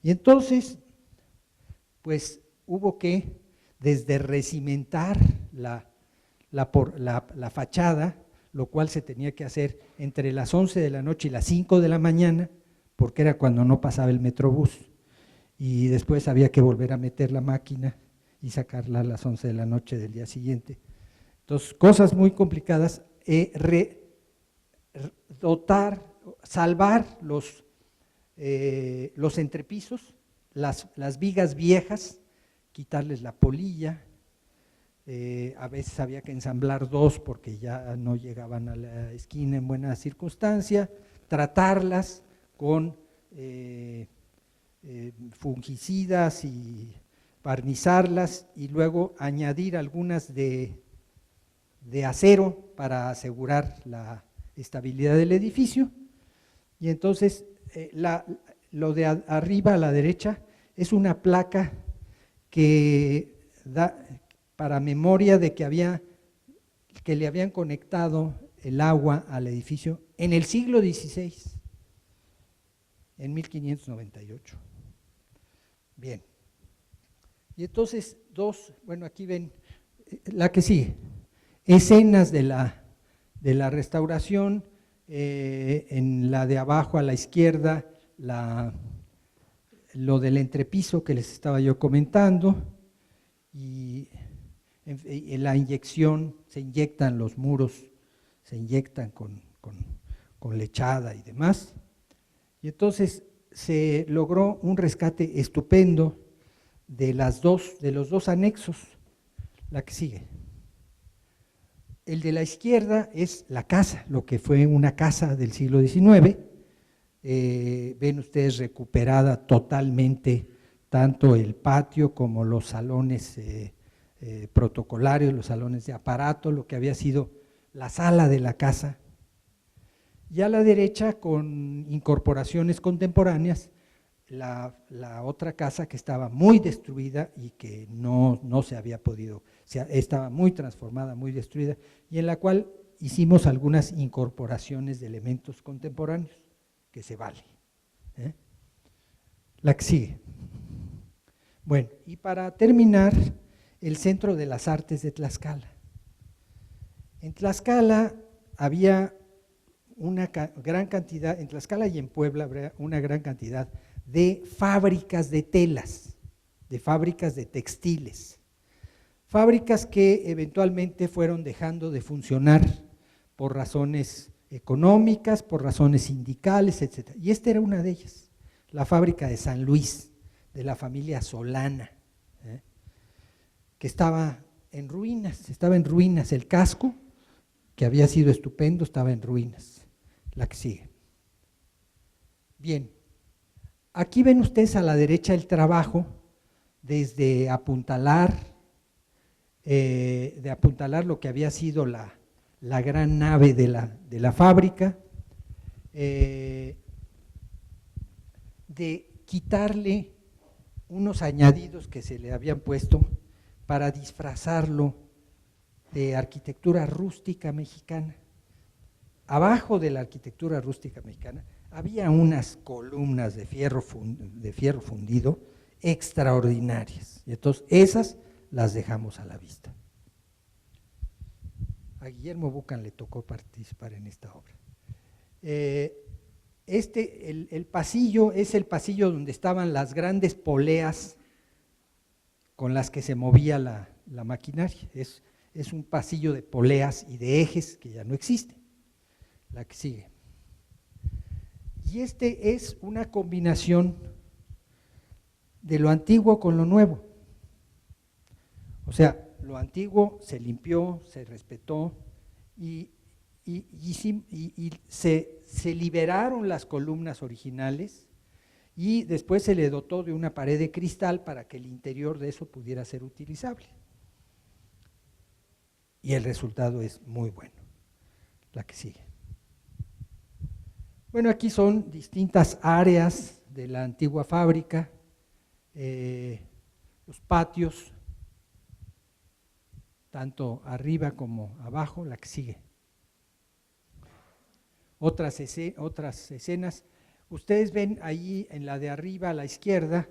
Y entonces, pues hubo que desde recimentar la fachada, lo cual se tenía que hacer entre las 11 de la noche y las 5 de la mañana, porque era cuando no pasaba el Metrobús, y después había que volver a meter la máquina y sacarla a las 11 de la noche del día siguiente. Entonces, cosas muy complicadas, salvar los entrepisos, las vigas viejas, quitarles la polilla, a veces había que ensamblar dos porque ya no llegaban a la esquina en buena circunstancia, tratarlas con fungicidas y barnizarlas y luego añadir algunas de acero para asegurar la estabilidad del edificio. Y entonces lo de arriba a la derecha es una placa que da para memoria de que le habían conectado el agua al edificio en el siglo XVI, en 1598. Bien. Y entonces bueno, aquí ven la que sigue, escenas de la restauración, en la de abajo a la izquierda, lo del entrepiso que les estaba yo comentando, y en la inyección, se inyectan los muros, se inyectan con lechada y demás, y entonces se logró un rescate estupendo de los dos anexos. La que sigue. El de la izquierda es la casa, lo que fue una casa del siglo XIX. Ven ustedes recuperada totalmente tanto el patio como los salones protocolarios, los salones de aparato, lo que había sido la sala de la casa. Y a la derecha, con incorporaciones contemporáneas, la otra casa que estaba muy destruida y que no se había podido, estaba muy transformada, muy destruida, y en la cual hicimos algunas incorporaciones de elementos contemporáneos, que se vale. La que sigue. Bueno, y para terminar, el Centro de las Artes de Tlaxcala. En Tlaxcala había una gran cantidad, en Tlaxcala y en Puebla había una gran cantidad de fábricas de telas, de fábricas de textiles, fábricas que eventualmente fueron dejando de funcionar por razones económicas, por razones sindicales, etc. Y esta era una de ellas, la fábrica de San Luis, de la familia Solana, que estaba en ruinas, el casco, que había sido estupendo, estaba en ruinas. La que sigue. Bien, aquí ven ustedes a la derecha el trabajo desde apuntalar lo que había sido la gran nave de la fábrica, de quitarle unos añadidos que se le habían puesto para disfrazarlo de arquitectura rústica mexicana. Abajo de la arquitectura rústica mexicana había unas columnas de fierro fundido extraordinarias, y entonces esas las dejamos a la vista. A Guillermo Bucan le tocó participar en esta obra. El pasillo es el pasillo donde estaban las grandes poleas con las que se movía la maquinaria. Es un pasillo de poleas y de ejes que ya no existen. La que sigue. Y es una combinación de lo antiguo con lo nuevo. O sea, lo antiguo se limpió, se respetó y se liberaron las columnas originales, y después se le dotó de una pared de cristal para que el interior de eso pudiera ser utilizable. Y el resultado es muy bueno. La que sigue. Bueno, aquí son distintas áreas de la antigua fábrica, los patios, tanto arriba como abajo. La que sigue. otras escenas. Ustedes ven ahí en la de arriba a la izquierda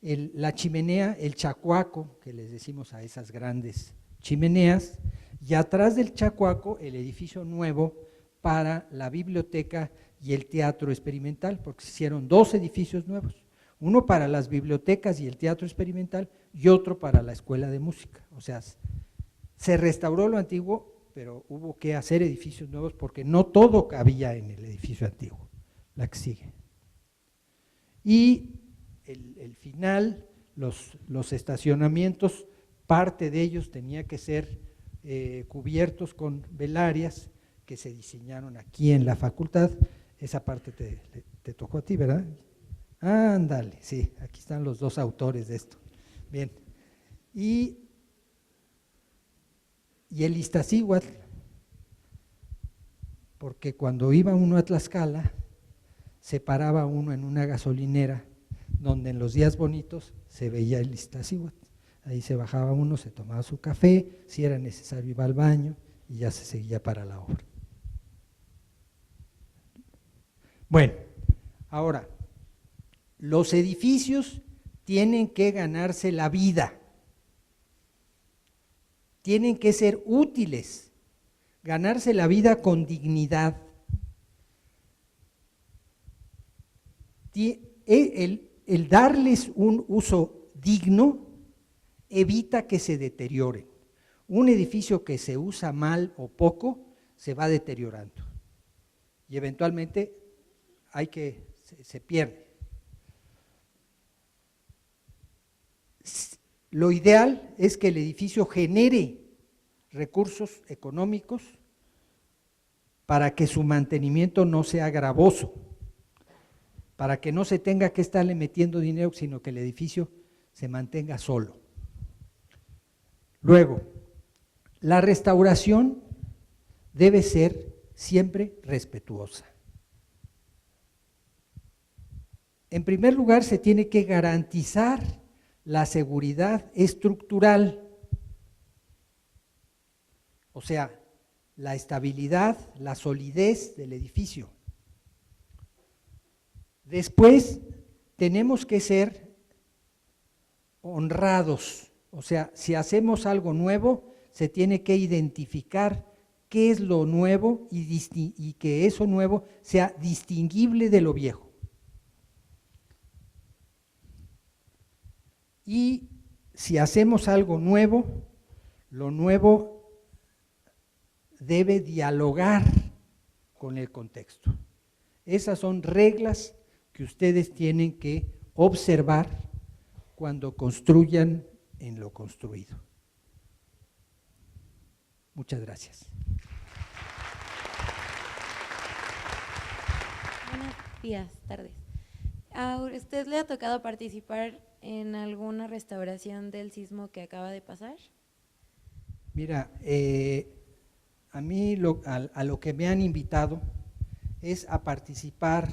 la chimenea, el chacuaco, que les decimos a esas grandes chimeneas, y atrás del chacuaco el edificio nuevo para la biblioteca y el teatro experimental, porque se hicieron 2 edificios nuevos, uno para las bibliotecas y el teatro experimental y otro para la escuela de música. O sea, se restauró lo antiguo, pero hubo que hacer edificios nuevos porque no todo cabía en el edificio antiguo, la que sigue. Y el final, los estacionamientos, parte de ellos tenía que ser cubiertos con velarias que se diseñaron aquí en la facultad. Esa parte te tocó a ti, ¿verdad? Ándale, sí, aquí están los 2 autores de esto. Bien, y el Iztaccíhuatl, porque cuando iba uno a Tlaxcala, se paraba uno en una gasolinera donde en los días bonitos se veía el Iztaccíhuatl. Ahí se bajaba uno, se tomaba su café, si era necesario iba al baño y ya se seguía para la obra. Bueno, ahora, los edificios tienen que ganarse la vida, tienen que ser útiles, ganarse la vida con dignidad. El darles un uso digno evita que se deterioren. Un edificio que se usa mal o poco se va deteriorando y eventualmente se pierde. Lo ideal es que el edificio genere recursos económicos para que su mantenimiento no sea gravoso, para que no se tenga que estarle metiendo dinero, sino que el edificio se mantenga solo. Luego, la restauración debe ser siempre respetuosa. En primer lugar, se tiene que garantizar la seguridad estructural, o sea, la estabilidad, la solidez del edificio. Después, tenemos que ser honrados, o sea, si hacemos algo nuevo, se tiene que identificar qué es lo nuevo y que eso nuevo sea distinguible de lo viejo. Y si hacemos algo nuevo, lo nuevo debe dialogar con el contexto. Esas son reglas que ustedes tienen que observar cuando construyan en lo construido. Muchas gracias. Buenos días, tardes. ¿A usted le ha tocado participar en alguna restauración del sismo que acaba de pasar? Mira, a mí a lo que me han invitado es a participar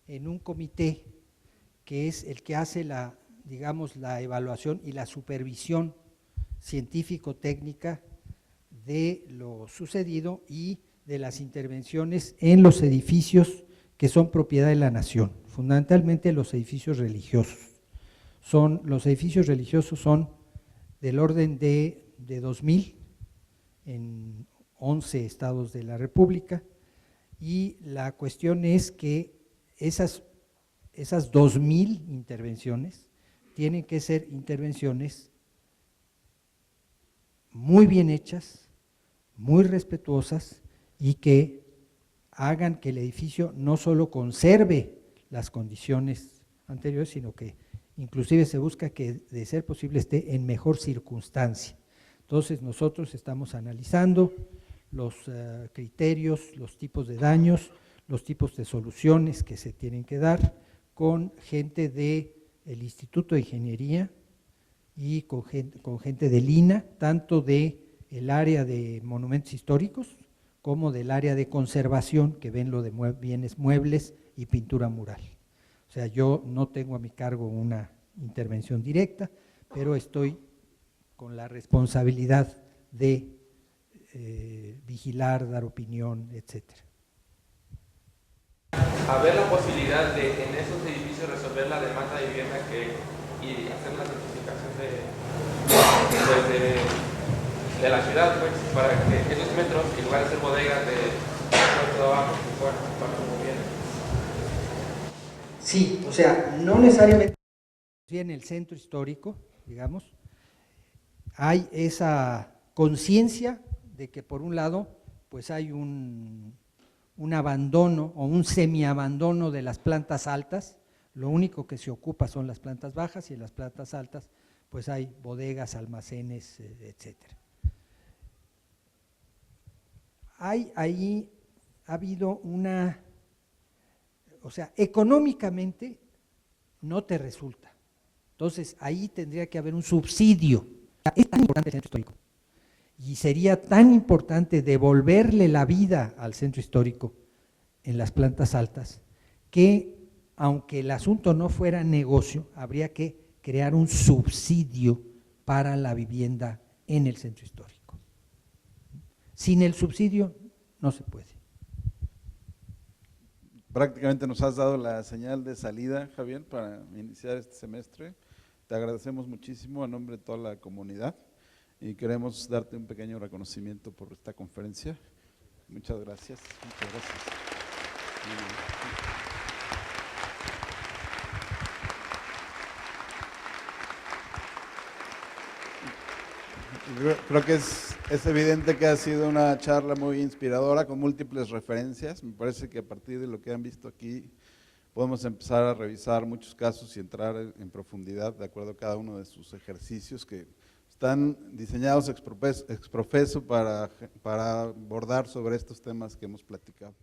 en un comité que es el que hace la evaluación y la supervisión científico-técnica de lo sucedido y de las intervenciones en los edificios que son propiedad de la nación, fundamentalmente los edificios religiosos. Los edificios religiosos son del orden de 2,000 en 11 estados de la República, y la cuestión es que esas 2,000 intervenciones tienen que ser intervenciones muy bien hechas, muy respetuosas y que hagan que el edificio no solo conserve las condiciones anteriores, sino que inclusive se busca que, de ser posible, esté en mejor circunstancia. Entonces nosotros estamos analizando los criterios, los tipos de daños, los tipos de soluciones que se tienen que dar con gente del Instituto de Ingeniería y con gente del INAH, tanto del área de monumentos históricos como del área de conservación, que ven lo de bienes muebles y pintura mural. O sea, yo no tengo a mi cargo una intervención directa, pero estoy con la responsabilidad de vigilar, dar opinión, etcétera. a ver la posibilidad de en esos edificios resolver la demanda de vivienda y hacer la certificación de la ciudad, pues, para que esos metros, en lugar de ser bodegas de trabajo, puedan ocupar como bienes. Sí, o sea, no necesariamente en el centro histórico, digamos, hay esa conciencia de que por un lado, pues hay un abandono o un semiabandono de las plantas altas, lo único que se ocupa son las plantas bajas y en las plantas altas pues hay bodegas, almacenes, etcétera. Ahí ha habido o sea, económicamente no te resulta. Entonces, ahí tendría que haber un subsidio. Es tan importante el centro histórico y sería tan importante devolverle la vida al centro histórico en las plantas altas que, aunque el asunto no fuera negocio, habría que crear un subsidio para la vivienda en el centro histórico. Sin el subsidio no se puede. Prácticamente nos has dado la señal de salida, Javier, para iniciar este semestre. Te agradecemos muchísimo a nombre de toda la comunidad y queremos darte un pequeño reconocimiento por esta conferencia. Muchas gracias. Muchas gracias. Creo que es evidente que ha sido una charla muy inspiradora con múltiples referencias. Me parece que a partir de lo que han visto aquí podemos empezar a revisar muchos casos y entrar en profundidad de acuerdo a cada uno de sus ejercicios que están diseñados ex profeso para abordar sobre estos temas que hemos platicado.